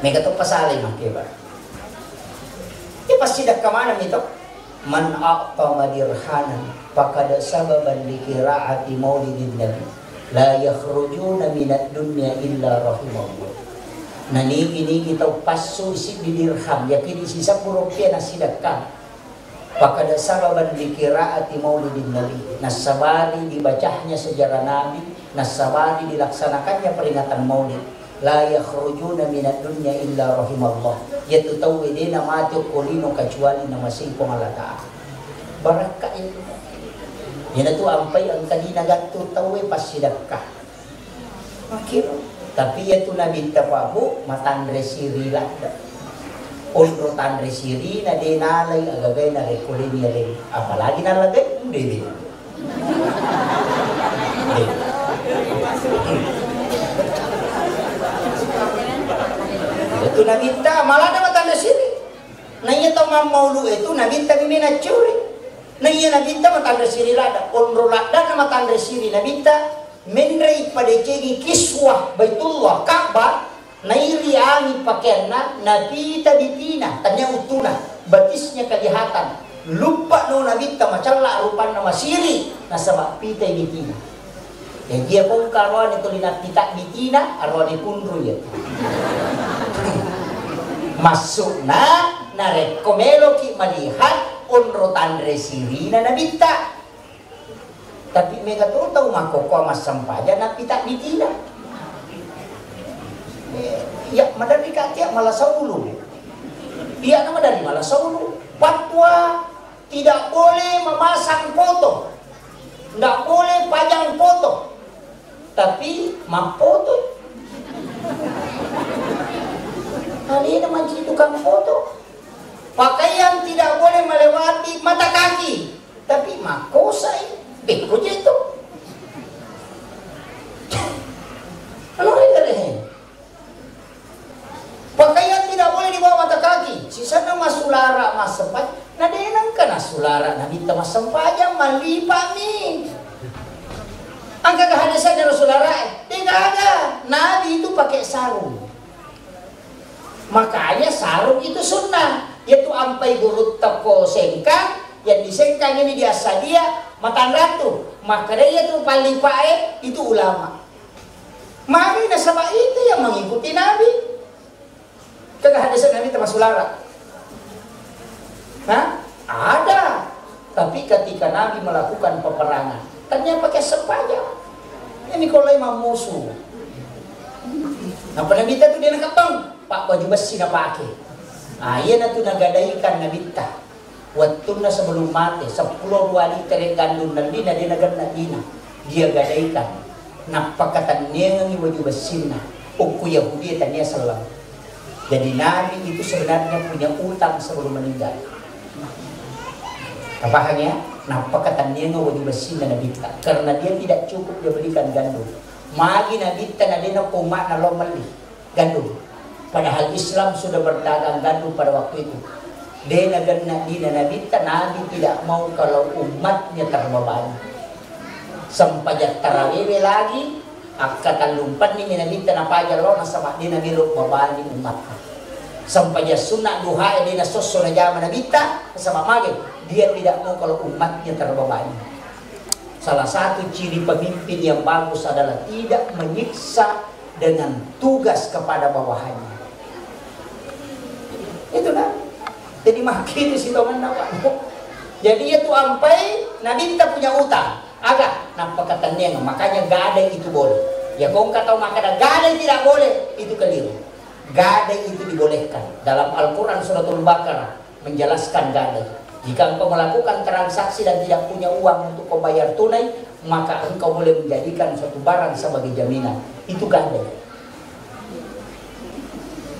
Mereka tuh pasal mah keba. Ya pasti dah kemana itu? Man a'tama dirhanan faqad sababan li qira'ati maulidin nabi la yakhrujuna minad dunya illa rahimahullah. Nani ini kita pasu isi di dirham yakin isi 10 rupiah na sedekah. Faqad sababan li qira'ati maulidin nabi. Nasabari dibacanya sejarah nabi, nasabari dilaksanakannya peringatan maulid. La yakhrujuna minad dunya illa rahimallah. Yaitu tawidina mati kulino kecuali nama si pengalata. Barakah itu. Yana tu ampai ang kanina gattu tawe pas sedekah. Makir. Tapi yaitu nabi tapabu matandre siri lada. Ondro tandre siri na denalay agagay na rekulini rin. Apalagi nalagay hindi. Itu nabinta malah ada matanda siri. Nanya tau maulu itu nabinta mina curi. Nanya nabinta matanda siri lada. Onro lada na matanda siri nabinta menrei pada cegi kiswah Baitullah Ka'bah. Nairi ani pakaianna nabita bitina tanya utuna batisnya kejahatan. Lupa no nabinta macalla rupan nama siri nasaba pita bitina. Ya dia pun karuan itu linat kita bitina arwani punru ya. Masukna narek komelo ki malihat onro tandre siri na nabita. Tapi mereka tuh tahu makoko mas sampaja na pita bitina. Ya madari katia malah saulu. Dia nama dari malah saulu. Fatwa tidak boleh memasang foto, tidak boleh pajang foto, tapi mamfoto. Kali ini masih tukang foto. Pakaian tidak boleh melewati mata kaki, tapi makosai beko itu. Kalau ini pakaian tidak boleh di bawah mata kaki. Sisa nama sulara mas sempat. Nah denang kana sulara nabi ta mas sempaja malipa nih. Angka kehadisan dari sulara tidak ada. Nabi itu pakai sarung. Makanya sarung itu sunnah. Yaitu ampai gurut teko sengkang. Yang disengkang ini biasa dia matan ratu. Makanya itu paling pae itu ulama. Mari nasabah itu yang mengikuti Nabi. Kehadisan Nabi termasuk lara. Nah, ada. Tapi ketika Nabi melakukan peperangan, ternyata pakai sepaja. Ini kalau imam musuh. Nah, Nabi itu dia nak kepang. Pak baju besi na pakai. Ah, iya na tu nagadaikan Nabi ta. Waktu na sebelum mati 10 wali tere gandum dan dina dia nagadna dina. Dia gadaikan. Napakatan niya ng baju besi na. Uku Yahudi tanya selam. Jadi Nabi itu sebenarnya punya utang sebelum meninggal. Pahamnya? Napakatan niya ng baju besi na Nabi ta. Karena dia tidak cukup dia belikan gandum. Magi Nabi ta na dina kumak na lomali gandum. Padahal Islam sudah berdagang gandum pada waktu itu. Dena ganna dina Nabi tidak mau kalau umatnya terbebani. Sampajat tarawih lagi, akatan lumpat ni Nabi napaja lo nasama dina miruk babani umat. Sampajat sunnah duha dina sosso na jama Nabi sama mage, dia tidak mau kalau umatnya terbebani. Salah satu ciri pemimpin yang bagus adalah tidak menyiksa dengan tugas kepada bawahannya. Itu lah. Jadi makin itu si Toman nawa. Jadi itu ampai Nabi kita punya utang. Agak nampak katanya, makanya gadai itu boleh. Ya kau kata makanya gadai tidak boleh, itu keliru. Gadai itu dibolehkan. Dalam Al-Quran Suratul Baqarah menjelaskan gadai. Jika engkau melakukan transaksi dan tidak punya uang untuk kau bayar tunai, maka engkau boleh menjadikan suatu barang sebagai jaminan. Itu gadai.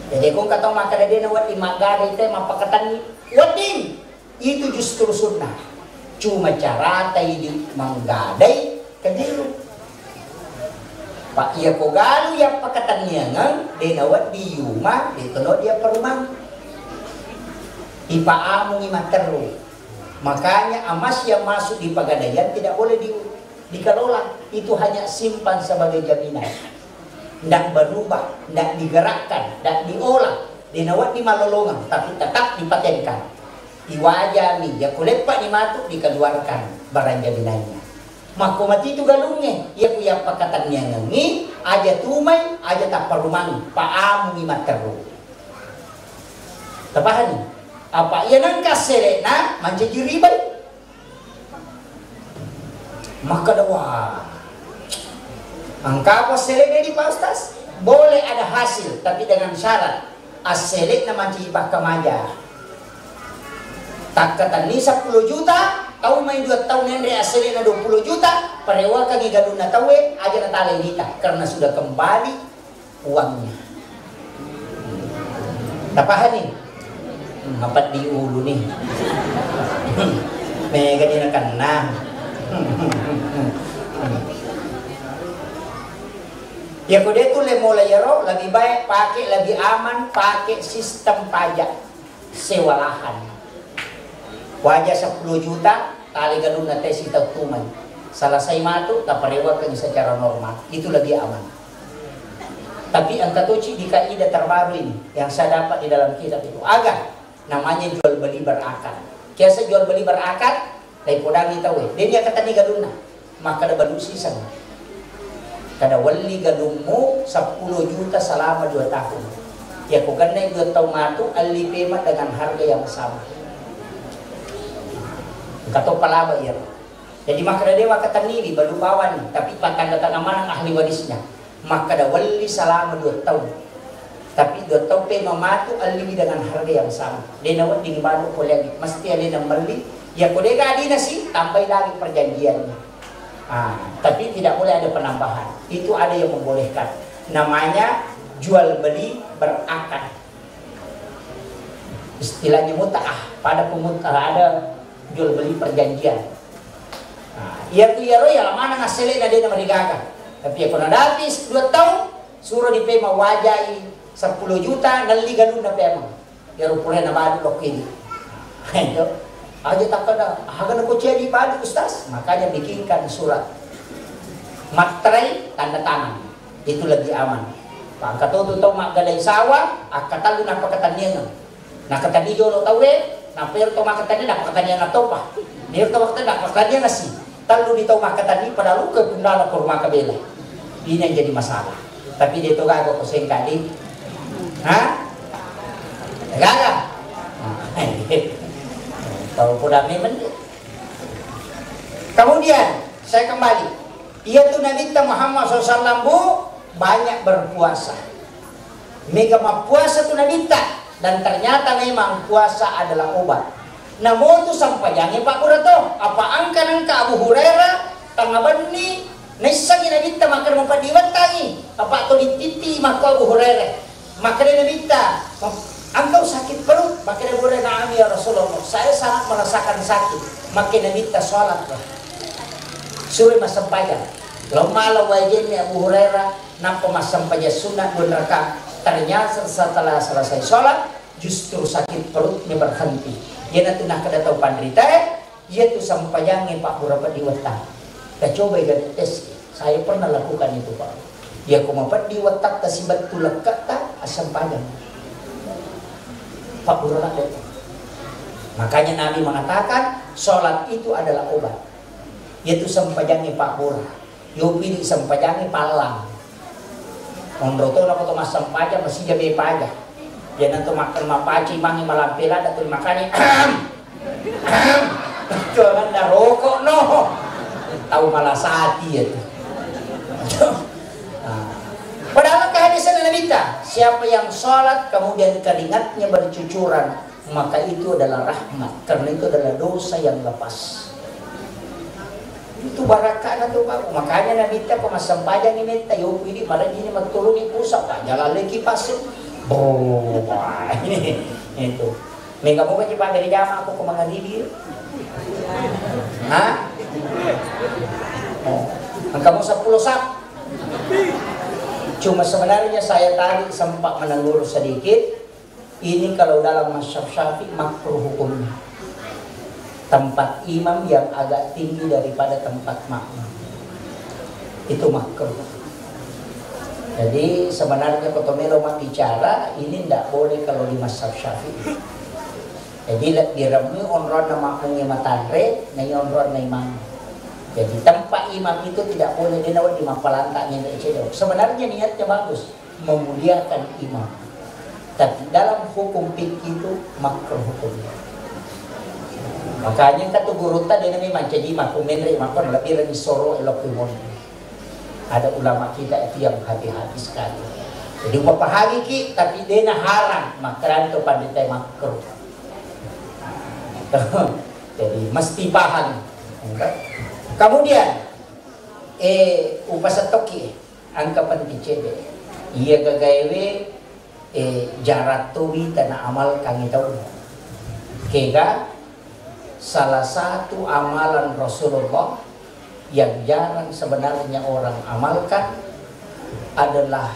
Jadi kung katong makadade na wat imagada ite mapakatan ni wading itu justru sunnah. Cuma cara tayo di manggaday kadiro. Pak iya ko galu ya pakatan niya ngang denawat di yuma dito no dia perumang. Ipaamong imaterro. Makanya emas yang masuk di Pegadaian tidak boleh dikelola. Itu hanya simpan sebagai jaminan. Tidak berubah, tidak digerakkan, tidak diolah, dinawat di malolongan, tapi tetap dipatenkan. Iwajami, ya kulit pak ni matuk dikeluarkan barang jaminannya. Maka mati itu galungnya, ya kuya pakatannya ngengi, aja tumai, aja tak perumang, paamu imateru. Tapahani, apa ia nangka selena menjadi riba? Maka doa. Angka apa selek di Pak Ustaz? Boleh ada hasil, tapi dengan syarat aselek na mancipah kemaja. Tak kata ni 10 juta, tahu main 2 tahun yang dia aselek na 20 juta, parewa kagi galun na tawe, aja na tali nita, karena sudah kembali uangnya. Tapahan nih? Ngapat di ulu nih. Mega dia kena. Ya kode itu mulai yaro lebih baik pakai lebih aman pakai sistem pajak sewa lahan. Wajah 10 juta tali galun nate sita tuman. Selesai matu tak perewatkan secara normal. Itu lebih aman. Tapi angka toci di kaidah terbaru ini yang saya dapat di dalam kitab itu agak namanya jual beli berakad. Kiasa jual beli berakad dari podang kita we. Dia kata ni galuna maka ada baru sisa. Kada wali gadungmu 10 juta selama 2 tahun. Ya kau kena 2 tahun matu alih payment dengan harga yang sama. Kata palaba ya. Jadi maka dewa kata nili baru bawan tapi tanda-tanda mana ahli warisnya. Maka ada wali selama 2 tahun. Tapi 2 tahun payment matu alih dengan harga yang sama. Dia nawat di baru lagi mesti ada yang beli. Ya kau dega adina sih tambah lagi perjanjiannya. Tapi tidak boleh ada penambahan. Itu ada yang membolehkan. Namanya jual beli berakad. Istilahnya muta'ah. Pada ada jual beli perjanjian. Ia tu ya roya mana ngasele na dia marigaga. Tapi kalau ada habis 2 tahun suruh di pema wajai 10 juta nali galun na pema. Ya rupure na badu lokini. Itu aja tak ada harga nak jadi balik Ustaz, makanya bikinkan surat materai tanda tangan itu lebih aman. Pak kata tu tahu mak galai sawah akata lu nak pakatanian nak katani jolo tawe nak per to mak katani nak pakatanian atau apa dia to waktu nak pakatanian nasi talu di tahu mak katani pada lu ke pundala kurma kabela ini yang jadi masalah. Tapi dia tu gago koseng kali gagal tahu pun memang. Kemudian saya kembali, ia tuh Nabi Muhammad SAW bu banyak berpuasa. Mega puasa tuh Nabi dan ternyata memang puasa adalah obat. Namun tuh sampai jangan Pak Kurato, apa angka Abu Hurairah tengah bani nisagi Nabi makan mempat diwantangi, apa tuh dititi maka Abu Hurairah maka Nabi engkau sakit perut, maka dia boleh na'am ya Rasulullah. Saya sangat merasakan sakit. Maka Nabi kita sholat lah. Suruh mas sampaikan. Lomala wajibnya Abu Hurairah nampak mas sampaikan sunat 2 rakaat. Ternyata setelah selesai sholat, justru sakit perutnya berhenti. Dia nanti nak kedatang pandrita, dia tu sampaikan Pak Hurairah di watak. Kita coba ganti tes. Saya pernah lakukan itu Pak. Ya kumapat di watak tasibat tulak kata asam padang. Pak Hurairah itu. Makanya Nabi mengatakan sholat itu adalah obat. Yaitu sempajangi Pak Hurairah. Yopi sempajangi palang. Mondroto nak mas sempaja masih jadi pajak. Dia nanti makan mapaci mangi malampela datul makanya. Jangan dah rokok no. Tahu malah sati itu. Padahal kehadisan Nabi siapa yang sholat kemudian keringatnya bercucuran maka itu adalah rahmat karena itu adalah dosa yang lepas. Itu barakah tuh Pak. Makanya Nabi kok mas sampaikan ini tayo ini malah ini magtulungi pusat jalan lagi pasir Wah, ini itu. Mega mo kayo pa dari jama ako kung mga libir. Ha? Ang kamu 10 sak. Cuma sebenarnya saya tadi sempat menenggur sedikit. Ini kalau dalam mazhab Syafi'i makruh hukumnya. Tempat imam yang agak tinggi daripada tempat makmum. Itu makruh. Jadi sebenarnya kotomelo mak bicara ini tidak boleh kalau di mazhab Syafi'i. Jadi diremi onron na makmum matandre, na onron na imam. Jadi tempat imam itu tidak boleh dinawat di mapalantanya dari cedok. Sebenarnya niatnya bagus, memuliakan imam. Tapi dalam hukum fikih itu makruh hukumnya. Makanya kata guru tadi memang jadi makmum menri makmum lebih lagi soro elokimon. Ada ulama kita itu yang hati-hati sekali. Jadi upahagi ki tapi dia haram makaran itu pandai makruh. Jadi mesti paham. Kemudian upasatoki angka penting cede. Ia gagawe jarak tuwi tanah amal kami tahu. Kega salah satu amalan Rasulullah yang jarang sebenarnya orang amalkan adalah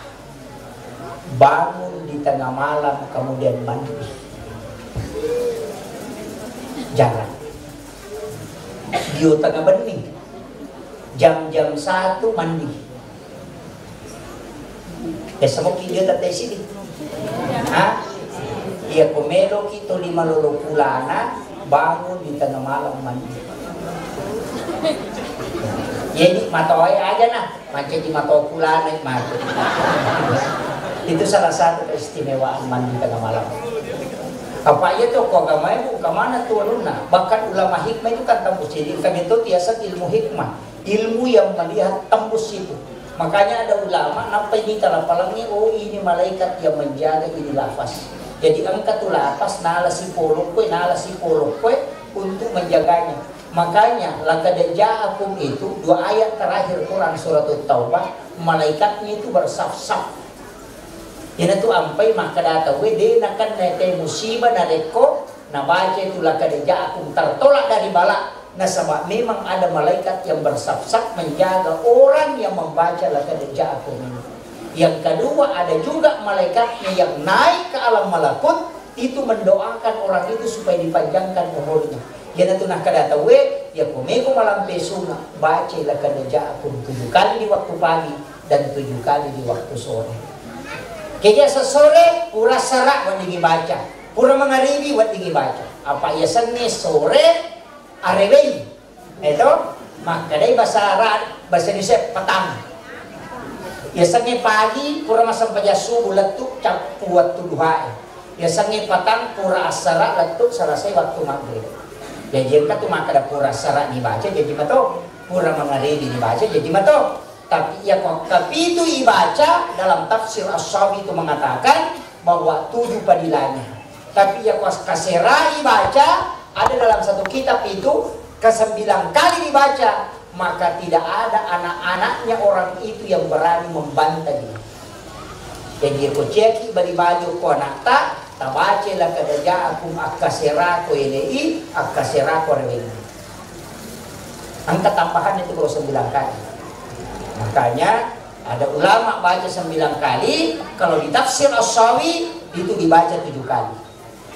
bangun di tengah malam kemudian mandi. Jarang. Dia tengah bening. Jam-jam 1 mandi. Semua dia tak sini. Ha? Dia komelo kita 5 pulana bangun di tengah malam mandi. Jadi matoy aja nah, macam di matoy pula naik mati. Itu salah satu keistimewaan mandi tengah malam. Apa itu kok gamai bu kemana turunna? Bahkan ulama hikmah itu kan tembus. Jadi kami itu biasa ilmu hikmah, ilmu yang melihat tembus itu. Makanya ada ulama nampak ini talapalangnya, oh ini malaikat yang menjaga ini lafaz. Jadi angkat tu lafaz nala si polok kue untuk menjaganya. Makanya laqad ja'akum itu 2 ayat terakhir Quran surat Taubah, malaikatnya itu bersaf-saf. Ini tuh ampai maka data wede nakan nete musibah nareko na baca itu laqad ja'akum tertolak dari bala. Nah sebab memang ada malaikat yang bersaf-saf menjaga orang yang membaca laqad ja'akum ini. Yang kedua ada juga malaikatnya yang naik ke alam malakut itu mendoakan orang itu supaya dipanjangkan umurnya. Yana tu nak kada tahu ya komeko malam besuna baca laqad ja'akum 7 kali di waktu pagi dan 7 kali di waktu sore. Kaya sa sore pura sarak wad dingi baca, pura mangaribi wad dingi baca. Apa ya sanne sore arewei. Ito makadai bahasa Indonesia petang. Ya sange pagi pura masam paja subuh letuk cap waktu duha. Ya sange petang pura asara letuk selesai waktu maghrib. Jadi jika tu maka ada pura sarak dibaca, jadi mato pura mangaribi dibaca, jadi mato. Tapi ya tapi itu dibaca dalam tafsir As-Sawi itu mengatakan bahwa 7 padilanya. Tapi ya kasera dibaca ada dalam satu kitab itu ke-9 kali dibaca, maka tidak ada anak-anaknya orang itu yang berani membantah dia. Jadi aku ceki bali baju ko nakta tabace laqad ja'akum akasera ko ini akasera ko rewin. Angka tambahan itu kalau 9 kali. Makanya ada ulama baca 9 kali, kalau di tafsir As-Sawi itu dibaca 7 kali.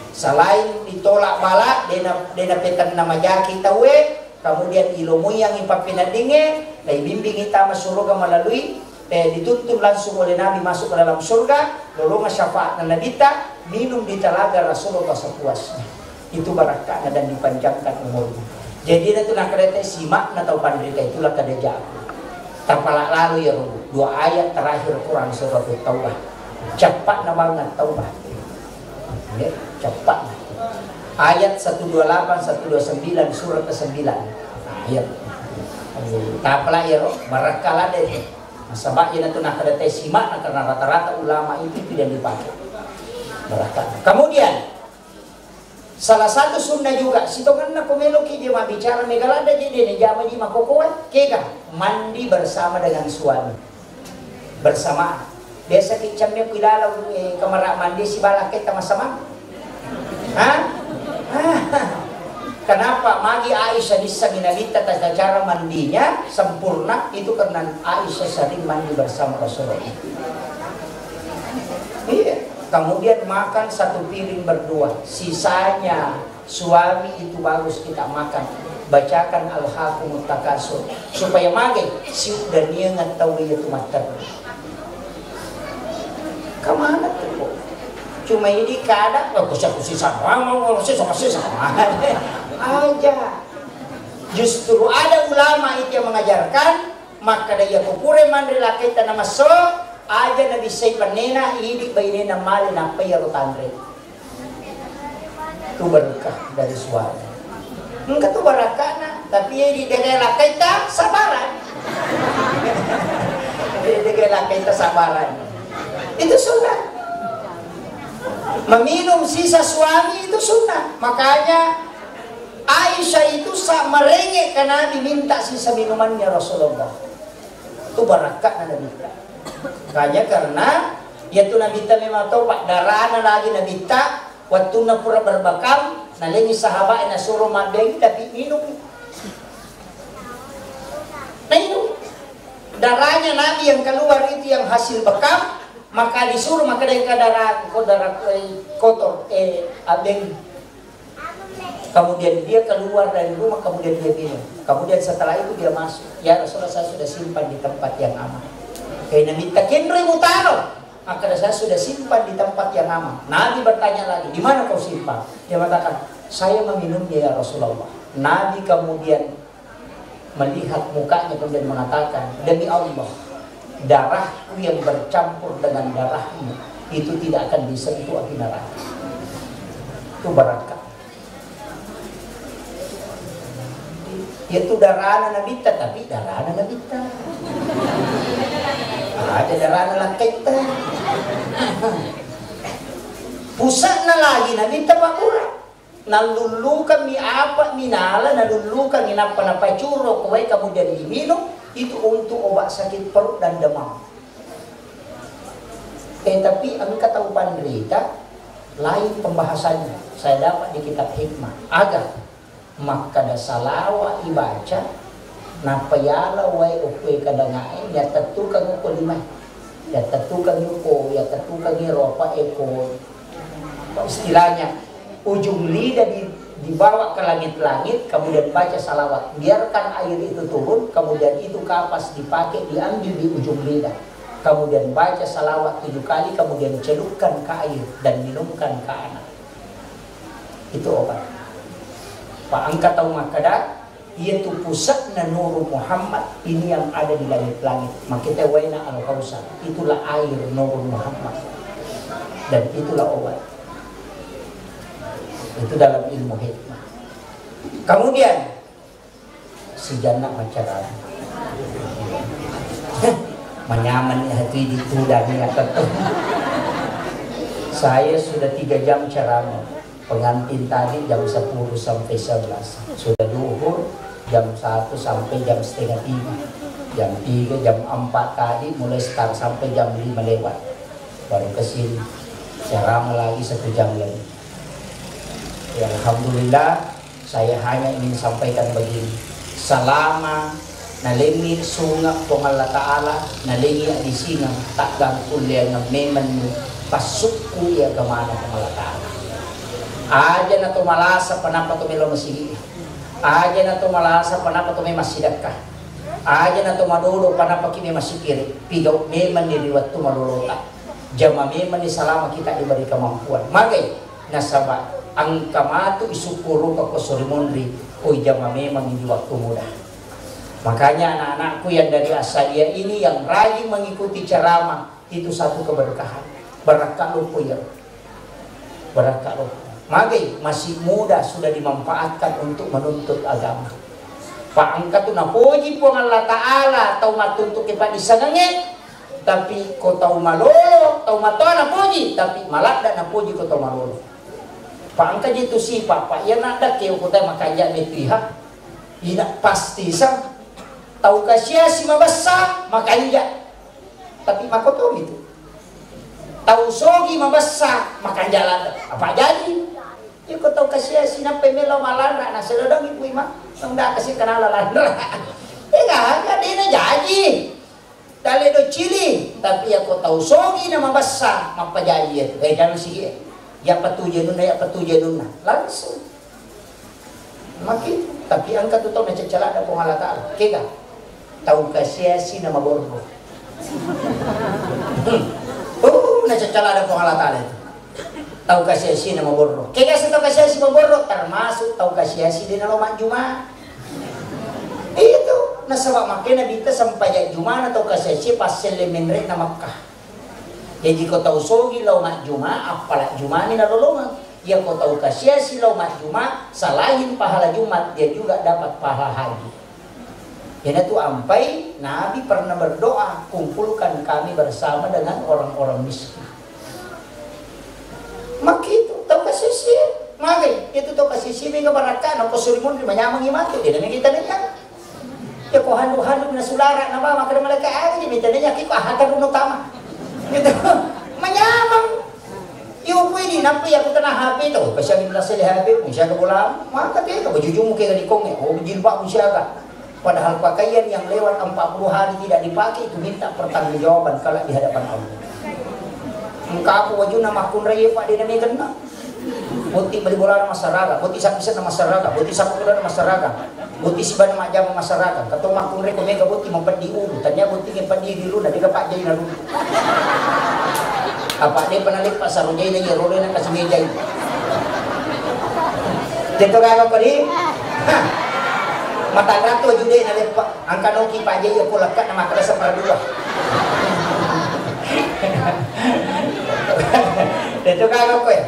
Selain ditolak balak dena petan nama jaki tawe, kemudian ilmu yang ipapinadinge, dai bimbing kita masuk surga melalui dituntun langsung oleh Nabi masuk ke dalam surga, lolongan syafaat nabita, minum di telaga Rasulullah sepuasnya. Itu barakah dan dipanjangkan umurnya. Jadi itu nak kereta simak atau panderita itulah kada jauh. Tanpa lalu ya 2 ayat terakhir Quran surat Taubah. Cepat banget Taubah. Ya, cepat. Ayat 128 129 surat ke-9. Ayat. Taplah ya barakala deh. Sebab ia itu nak ada simak karena rata-rata ulama itu tidak dipakai. Barakala. Kemudian salah satu sunnah juga, sitongan na komeloki dia mah bicara megalada jadi jama di makokoan, kega mandi bersama dengan suami. Bersamaan. Biasa kicamnya pilala kamar mandi si balak kita masama. Hah? Kenapa magi Aisyah bisa minalita tata cara mandinya sempurna itu karena Aisyah sering mandi bersama Rasulullah. Iya. Kemudian makan satu piring berdua, sisanya suami itu bagus kita makan. Bacakan Al-Hakumut Takasur supaya magi si dan dia nggak tahu itu mater. Kemana tuh? Cuma ini kadang kusi sama aja. Justru ada ulama itu yang mengajarkan maka dia kupure mandri lakita nama so aja nabi say panena hidik bayi nena mali napai ya rotandre. Itu berkah dari suara. Enggak tuh barakana, tapi di dege lakita sabaran. Di dege lakita sabaran. Itu sunnah. Meminum sisa suami itu sunnah. Makanya Aisyah itu merengek karena diminta sisa minumannya Rasulullah. Itu barakah Nabi. Makanya karena yaitu Nabi memang tahu pak darana lagi Nabi waktu na pura berbakam nalengi sahabat na suruh madeng tapi minum. Nah itu darahnya Nabi yang keluar itu yang hasil bekam. Maka disuruh maka dari darah kotor abeng. Kemudian dia keluar dari rumah, kemudian dia minum. Kemudian setelah itu dia masuk. Ya Rasulullah, saya sudah simpan di tempat yang aman. Karena minta kendri mutaro. Maka saya sudah simpan di tempat yang aman. Nabi bertanya lagi, di mana kau simpan? Dia mengatakan, saya meminumnya ya Rasulullah. Nabi kemudian melihat mukanya kemudian mengatakan, demi Allah, darahku yang bercampur dengan darahmu itu tidak akan disentuh api neraka. Itu barakah. Itu darah Nabi tapi darah Nabi ada darah lakita. Pusatna lagi Nabi pakura. Nalulukan mi apa minala nalulukan inapa curo kowe kemudian diminum. Itu untuk obat sakit perut dan demam. Tapi engkau tahu penderita lain pembahasannya. Saya dapat di kitab hikmah. Agar maka da salawa ibaca napayala wae ukwe kadangain ya tetukang uko limay. Ya tetukang uko, ya tetukang ropa eko. Istilahnya ujung lidah dibawa ke langit-langit, kemudian baca salawat, biarkan air itu turun, kemudian itu kapas dipakai, diambil di ujung lidah, kemudian baca salawat 7 kali, kemudian celupkan ke air dan minumkan ke anak. Itu obat. Pak angkat tahu makada, yaitu pusatnya Nur Muhammad ini yang ada di langit-langit. Makita waina al-Kausar, itulah air Nur Muhammad dan itulah obat. Itu dalam ilmu hikmah. Kemudian si jannah macara menyaman hati ditudahnya tetap. Saya sudah 3 jam ceramah. Pengantin tadi jam 10 sampai 11. Sudah duhur jam 1 sampai jam setengah 3. Jam 3, jam 4 tadi mulai start sampai jam 5 lewat. Baru kesini ceramah lagi 1 jam lagi. Ya, alhamdulillah saya hanya ingin sampaikan begini. Selama nalingi sunga kong Allah Ta'ala nalingi di singa takgang kuliah ng meman pasukku ya gamana kong Allah Ta'ala. Aja na tumalasa panapa tumilo masigi. Aja na tumalasa panapa tumay masidakka. Aja na tumadulo panapa kimi masikiri. Pigaw meman niliwat tumalulota. Jama meman ni salama kita diberi kemampuan. Magay nasaba ang kamatu isukuro ka ko surimonri oy jama memang di waktu muda. Makanya anak-anakku yang dari Asalia ini yang rajin mengikuti ceramah itu satu keberkahan. Barakah lupa ya. Barakah lupa. Magi masih muda sudah dimanfaatkan untuk menuntut agama. Pak angkat tu napuji po Allah Ta'ala tau matuntut kita disangangit. Tapi ko tau malolo, tau matoa napuji, tapi malada napuji ko tau malolo. Pak angka jitu si papa ya nada keo ko tayo makaya nito iha. Ina pasti sa tau kasya si mabasa makanya. Tapi makoto itu. tahu sogi mabasa makan jalan apa jadi ya kau tahu kasih sina pemelo malandra na sedodong ibu ima ndak kasih kenal lalandra enggak dia jadi dale do cili tapi ya kau tahu sogi na mabasa apa jadi itu jangan sih ya petuja nuna langsung makin tapi angkat tu tahu na cecala ada pong Allah Taala kega tahu kasih sina maborbo cacala ada pong Allah Taala itu tahu kasih nama borro kaya tahu kasih borro termasuk tahu kasih di naloman Jumat itu nasabak makanya bita sampai Jumat atau kasih pas selemenre na Makkah jadi kau tahu sogi laumat Jumat apalah Jumat ni nalolongan ya kau tahu kasih laumat Jumat salahin pahala Jumat dia juga dapat pahala haji. Karena itu ampai Nabi pernah berdoa, kumpulkan kami bersama dengan orang-orang miskin. Maka itu tahu kasih sih, maka itu tahu kasih sih mereka barakan, aku surimun lima nyamang imatu, dia namanya kita nanya. Ya kau handu na sulara, nama maka mereka aja minta nanya, kiko ahatan runo tama. Gitu, menyamang. Iyo po ini, nampi ako tanah HP itu, kasi ang nasa HP, kung siya ka bola, maka dia, kabajujumu kaya kadikong ya, o jilbab mo siya ka. Padahal pakaian yang lewat 40 hari tidak dipakai itu minta pertanggungjawaban kalau di hadapan Allah. Engkau aku wajuna makun raya pak dia namanya kena. Buti beli bola masyarakat, buti sapisan masyarakat, buti sapukulan masyarakat, buti siban majam masyarakat. Kata makun raya kau mega buti mempedi ulu, tanya buti mempedi dulu, nanti kepak jadi lalu. Apa dia penalik pak sarujai lagi roleh nak kasih meja itu. Tentu kagak kau di. Mata ratu jude na lepa ang kanoki pa jay ko lakat na makala sa pardua. Dito kaga ko eh.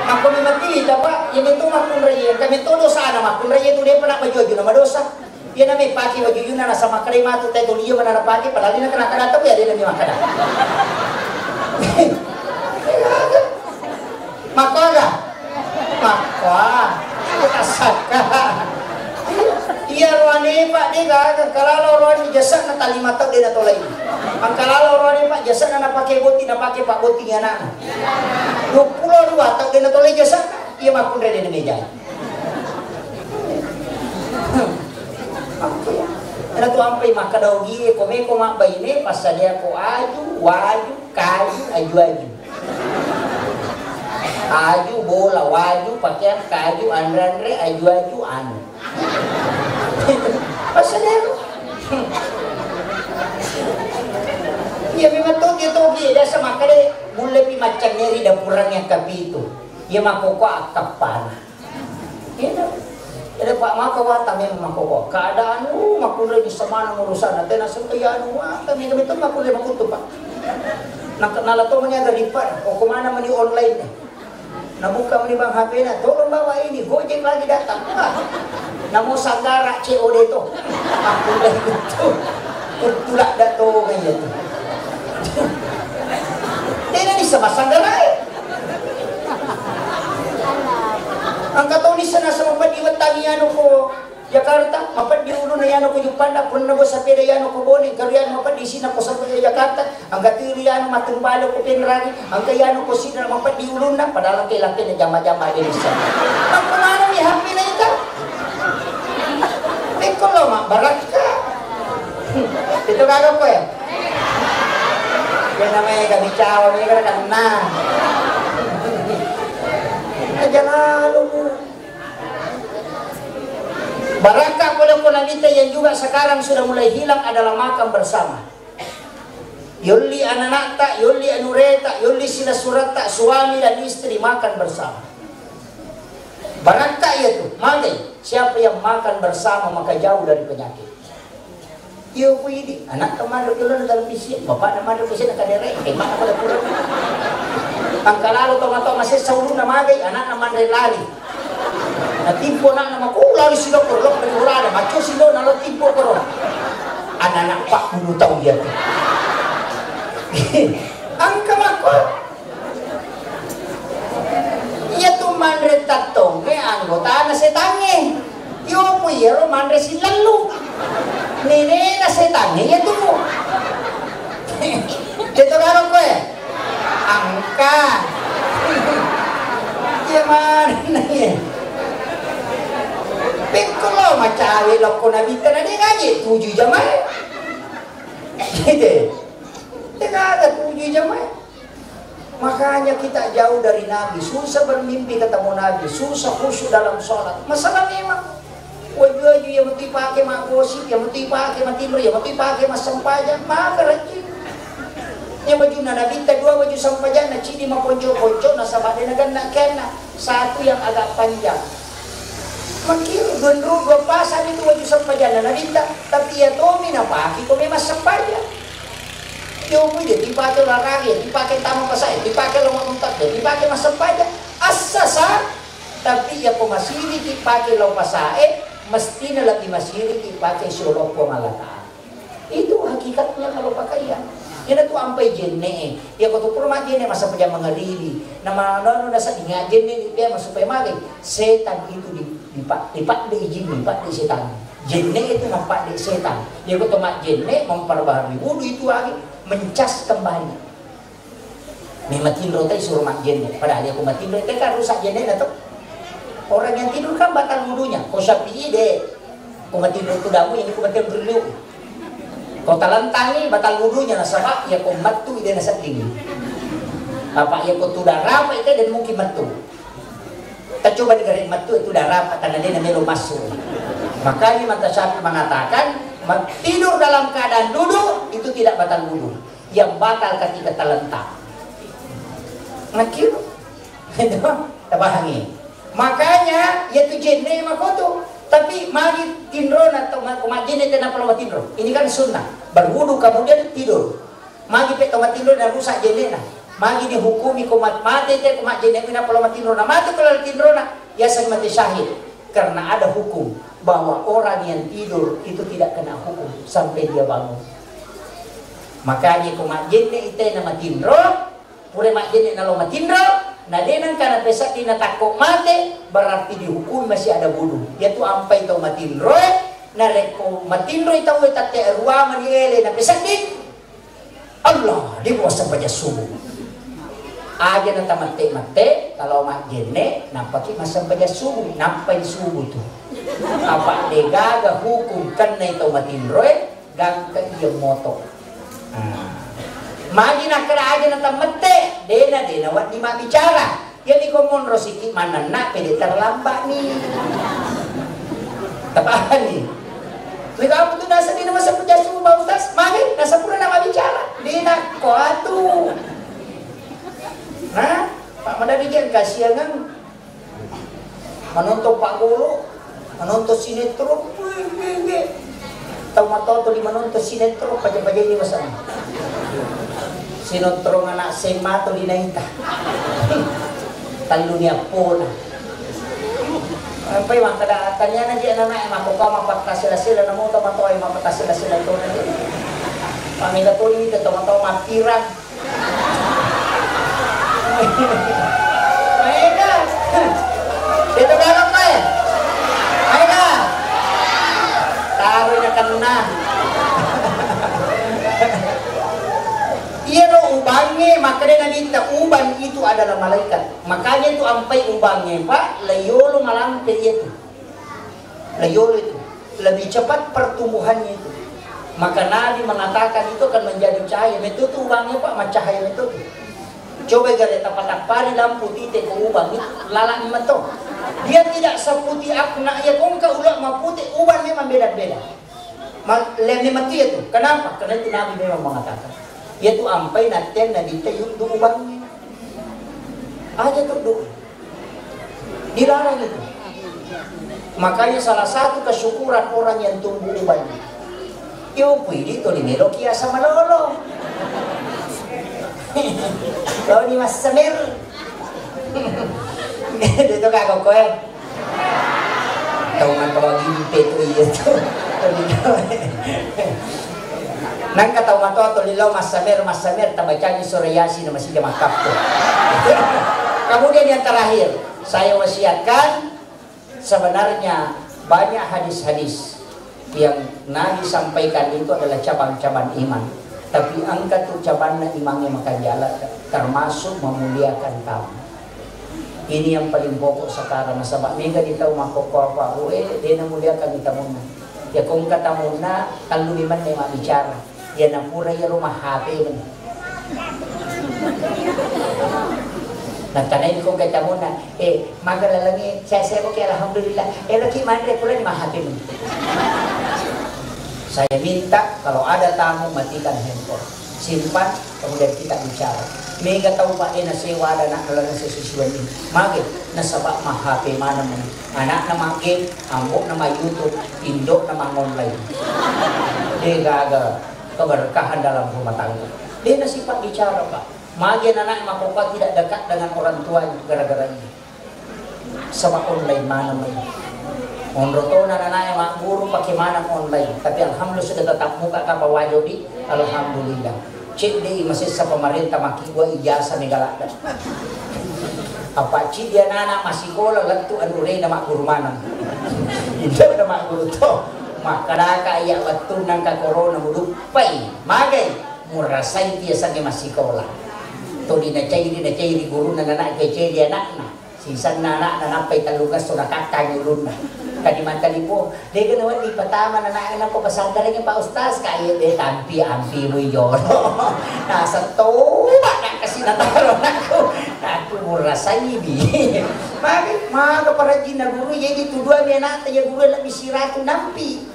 Ako ni mati pa yung ito makunraye kami todo sana makunraye to de pa na pajojo na madosa. Yan na may paki wajojo na nasa makrema to tayo liyo man na paki palali na kanakada to ya de na mi makada. Makoga. Makwa. Kasaka. Iya rohani pak dia kan kalau rohani jasa na talima tau dia natolai. Ang kalau rohani pak jasa na pakai boti na pakai pak boti anak. 22 tau dia natolai jasa iya makun dia di meja. Ana tu ampai maka daugi kome mak baine pasal dia ko aju waju kayu aju. Aju bola waju pakaian kayu andre aju anu. Pasal ya memang tuh gitu dia sama kade mulai pi macam nyeri dapuran yang kapi itu ya makoko akapan ya ada pak maka wata memang makoko keadaan makule di semana urusan nanti nasi kaya kami itu makule makutu pak nak nala to manya daripada kok kemana meni online nabuka meni bang HP na tolong bawa ini Gojek lagi datang namo sanggara COD to aku dah itu tulak dato kaya tu dia ni sama sanggara ang katong ni sana sa mapadiwatang yan ko Jakarta mapadi ulo na yan ko Jupanda pun nabo sa pera yan ko boni kariyan mapadisi na ko sa Jakarta ang katiri yan matumbalo ko pinrani ang kayano ko sina mapadi ulo na padala kay laki na jama-jama din sa ang panano ni happy na ito kalau mak barat ka itu kagak ko ya yan namanya kami cawa ini kan kena aja lalu barakah pula wanita yang juga sekarang sudah mulai hilang adalah makan bersama. Yuli anak-anak, yuli anureta, yuli sila surata, suami dan istri makan bersama. Barakah itu, maka siapa yang makan bersama maka jauh dari penyakit. Yo ini anak kemana dulu dalam visi, bapak nama dulu visi nak derek, mana pada pulang. Angka lalu tomato masih saulu nama gay, anak nama lari. Natimpo na nama ko lari sila ko lok dari urada, macho sila na lo timpo ko. Anak-anak pak bulu tahu dia. Angka mako. Iya tu manre tatong, anggota na setange. Yo po yero manre silalu. Nene na setange ya tu. Dito karo ko eh. angka. Ya mana ya? Pengkolo macawe lo ko nabita na dia ngaji 7 jam aja. Gitu. Tidak ada 7 jam aja. Makanya kita jauh dari Nabi, susah bermimpi ketemu Nabi, susah khusyuk dalam sholat. Masalah memang wajah yang mesti pakai mak gosip, yang mesti pakai mak timur, yang mesti pakai mak sempajan, maka rajin. Yang baju Nabi kita 2 baju sempajan, na cini mak ponco-ponco, na sabade na ganda kena, satu yang agak panjang. Makin gendro 2 pasang itu baju sempajan na Nabi kita, tapi ya tomi na pakai, tomi mas sempajan. Yung dia dipakai olahraga, dipakai tamu pasai, dipakai lomba untak, dipakai mas sempajan, asasa. Tapi ya pemasiri dipakai lomba pasai, mestinya lagi masiri dipakai solo pemalata. Itu hakikatnya kalau pakaian. Yan ito ampay jenne. Ya ko to purma jenne masa pa mengadili. Na manano na sa dinga jenne dia masupay magi. Setan itu dipak di jin dipak di setan. Jenne itu nampak di setan. Ya ko to mak jenne memperbarui wudu itu lagi mencas kembali. Memang tidur tadi suruh mak jenne. Padahal dia ko matidur teh kan rusak jenne na to. Orang yang tidur kan batal wudunya. Ko sapi deh. Ko matidur tu damu yang ko batal berliu. Kau talantangi batal wudunya nasabak ya kau matu ide nasa tinggi. Apa ya kau tu darah itu dan mungkin matu. Kita coba digaris matu itu darah tanda dia namanya masuk. Makanya Mata Syafi'i mengatakan tidur dalam keadaan duduk itu tidak batal wudu. Yang batal ketika terlentang. Nakir, itu tabahangi. Makanya ya tu jenne makoto. Tapi mari tindro atau kumajin itu nak pelawat tindro. Ini kan sunnah. Berwudu kemudian tidur. Magi pe tomat tindro dan rusak jenena. Magi dihukumi kumat mati te kumat jenena nak pelawat tindro. Na mati kalau tindro na ya sang mati syahid. Karena ada hukum bahwa orang yang tidur itu tidak kena hukum sampai dia bangun. Makanya kumat jenena itu nama tindro. Pure mak jenena lo matindro. Nah denang karena pesak dina takut mati berarti dihukum masih ada wudu. Yaitu ampai tau matindro, na reko matindro tau tate ruangan ele na pesak din. Allah di bawah sampai subuh. Aja na mate kalau mak jenne nampak masa sampai subuh, nampai subuh tu. Apa degaga hukum kan na tau matindro gang ke iya moto. Magi nak kera aja nata mete, dena wat di mak bicara. Jadi komon rosiki mana nak pede terlambat nih. Tapahan nih. Lika apa tuh nasa dina masa pejasu bau tas, magi nasa pura nama bicara. Dina koatu. Nah, Pak Madani kan kasihan menonton Pak Guru, menonton sinetron. Tahu matoto di menonton sinetron pajak-pajak ini masalah. Sinetron anak sema to dinaita. Talunya pula. Apa yang kada tanya na dia anak mako ka mapagkasila-sila na mo to matoy mapagkasila-sila to na dia. Pamila to ni to mato mapiran. Aina. Dito galak ka eh. Aina. Taroy na kanuna. Iya no ubangnya, makanya nabita uban itu adalah malaikat. Makanya itu ampai ubangnya Pak, layolo malampe itu. Layolo itu lebih cepat pertumbuhannya itu. Maka Nabi mengatakan itu akan menjadi cahaya. Itu tuh ubangnya Pak, macam cahaya itu. Coba gare tapak pari lampu titik ke ubang itu lalak meto. Dia tidak seputih akna ya kong ka ulah maputih ubang memang beda-beda. Lemnya mati itu. Kenapa? Karena itu Nabi memang mengatakan. Yaitu ampai naten na dita yung ubangnya. Aja tuh dilarang itu. Makanya salah satu kesyukuran orang yang tumbuh ubangnya. Yo pwede to ni melo kiya sa malolo. Lalu ni Mas Samir. Dito ka ko eh. Tahu man ko gimpe to iya to. Nang kataw mato lilaw Mas Samir tabacanya sore Yasin na masih makap to. Kemudian yang terakhir, saya wasiatkan sebenarnya banyak hadis-hadis yang Nabi sampaikan itu adalah cabang-cabang iman. Tapi angkat ucapannya imangnya makan jalan, termasuk memuliakan tamu. Ini yang paling pokok sekarang. Sebab mega kita makoko apa, dia memuliakan kita muna. Ya kung kata muna, kalau liman na yung bicara, ya na pura ya rumah HP man. Nagtanayin kung kata muna, magalalangin, saya ko kaya alhamdulillah, laki man rin pula ni mahati man. Saya minta kalau ada tamu matikan handphone, simpan, kemudian kita bicara. Mega tahu Pak na sewa ada nak nalang sa sisuan ini. Magi nasabak mah HP mana man. Anak na mga game, ambok na mga YouTube, indok na mga online. Di gaga keberkahan dalam rumah tangga. Dia nasifat bicara Pak. Magi anak makukuha tidak dekat dengan orang tuanya gara-gara ini. Sebab online mana man. Onroto na nanay mga guru pakai mana online. Tapi alhamdulillah sudah tetap muka kapawa jodi. Alhamdulillah. Cik di masih sa pemerintah makigwa ijasa ni galada. Apa cik dia anak masih kola lentu anu rey na makguru manang. Ito na makguru to. Makadaka iya betul nang ka corona mulupay. Magay murasay dia sa masih kola. To di na chay guru na nanak kay chay dia anak na. Sisan na anak na napay talugas to nakakanyulun na. Kadimantali po, di ganawan di patama na naanan ko pasanggaran yung pa-ustaz kaya di tampi-ampi mo yun. Nasa tuba na kasi nataron ako. Naku mura sa ibi. Mga kaparagin na guru, yan ituduan niya natin yung guru lang bisirato nampi.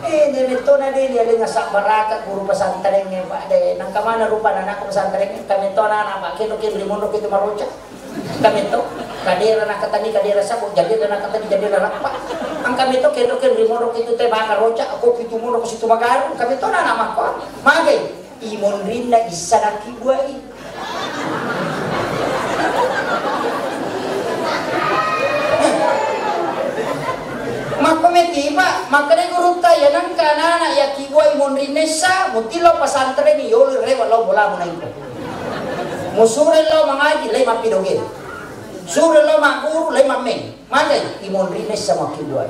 Nilito na din, yan nga sa baraka, guru pasangaran niya pa. Nang kamana rupa na nako pasangaran niya, kami to na naman, kinukin limuno kito marocha. Kami to, kadera na katani, kadera sabot, jadi na katani, jadi na rakpa. Ang kami to, kinukin rimorok ito tayo mga rocha, ako pitumuro ko si tumagaro, kami to na naman ko. Magay, imon rin na isa na kibuay. Makometi ba, makanegurut tayo ng kanana, ya kibuay imon rin na isa, mutilo pasantre ni yolo rewa lo bola mo na ito. Musure lo mga lay mapidogin. Sure lo maguru lay mameng. Magay imon rines sa makibuay.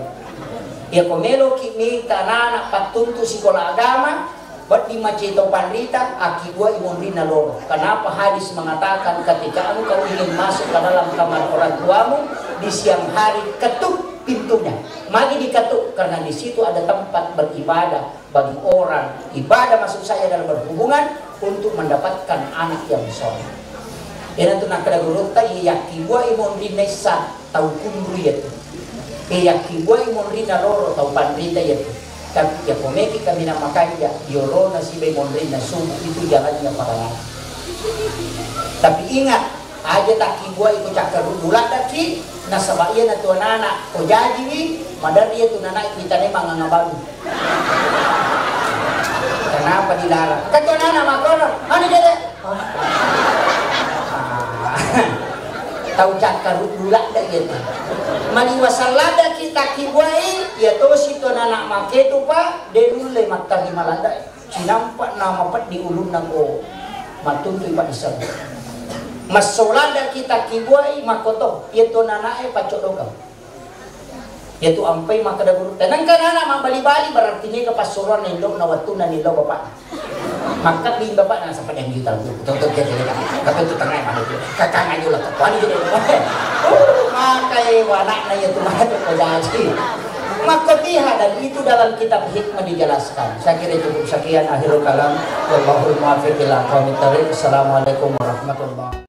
Ya komelo kimi tanana patuntu sekolah agama, buat di macito panrita akibuay imon rin na loro. Kenapa hadis mengatakan ketika engkau ingin masuk ke dalam kamar orang tuamu di siang hari ketuk pintunya. Magi diketuk karena di situ ada tempat beribadah bagi orang. Ibadah maksud saya dalam berhubungan untuk mendapatkan anak yang soleh. Yan ito nakadagurot tayo, yakibwa imon rin na isa, tau kundru yato. Yakibwa imon rin na loro, tau pandrita yato. Tapi ya pumeki kami na makanya, yoro na si imon rin na sumo, itu jalan niya para. Tapi ingat, aja takibwa ito cakarudulak daki, nasa bayan na tuan anak, o jadi madari ito nanak, kita na mga ngabago. Kenapa dilarang? Katuan anak makono, ano jadi? Tahu cakar dulak dah gitu. Maliwasalada kita kibuai, ya to si to anak make tu pa, derule matta di malanda. Sinampak nama pat di ulun nako, matuntu pa di sana. Masolada kita kibuai makoto, ya to anak pacodogam. Ya tu ampai makadaguru. Tanang kanana mabali-bali berarti ni kapasuran nilo na watunan nilo bapak. Maka di bapak na sa padang juta. Tonton dia dia. Tapi tu tengah mana tu. Kakang ayo lah. Wani jadi. Makai wanak na ya tu mana tu jadi. Maka tiha dan itu dalam kitab hikmah dijelaskan. Saya kira cukup sekian akhirul kalam. Wallahul muwaffiq ila aqwamit thoriq. Assalamualaikum warahmatullahi wabarakatuh.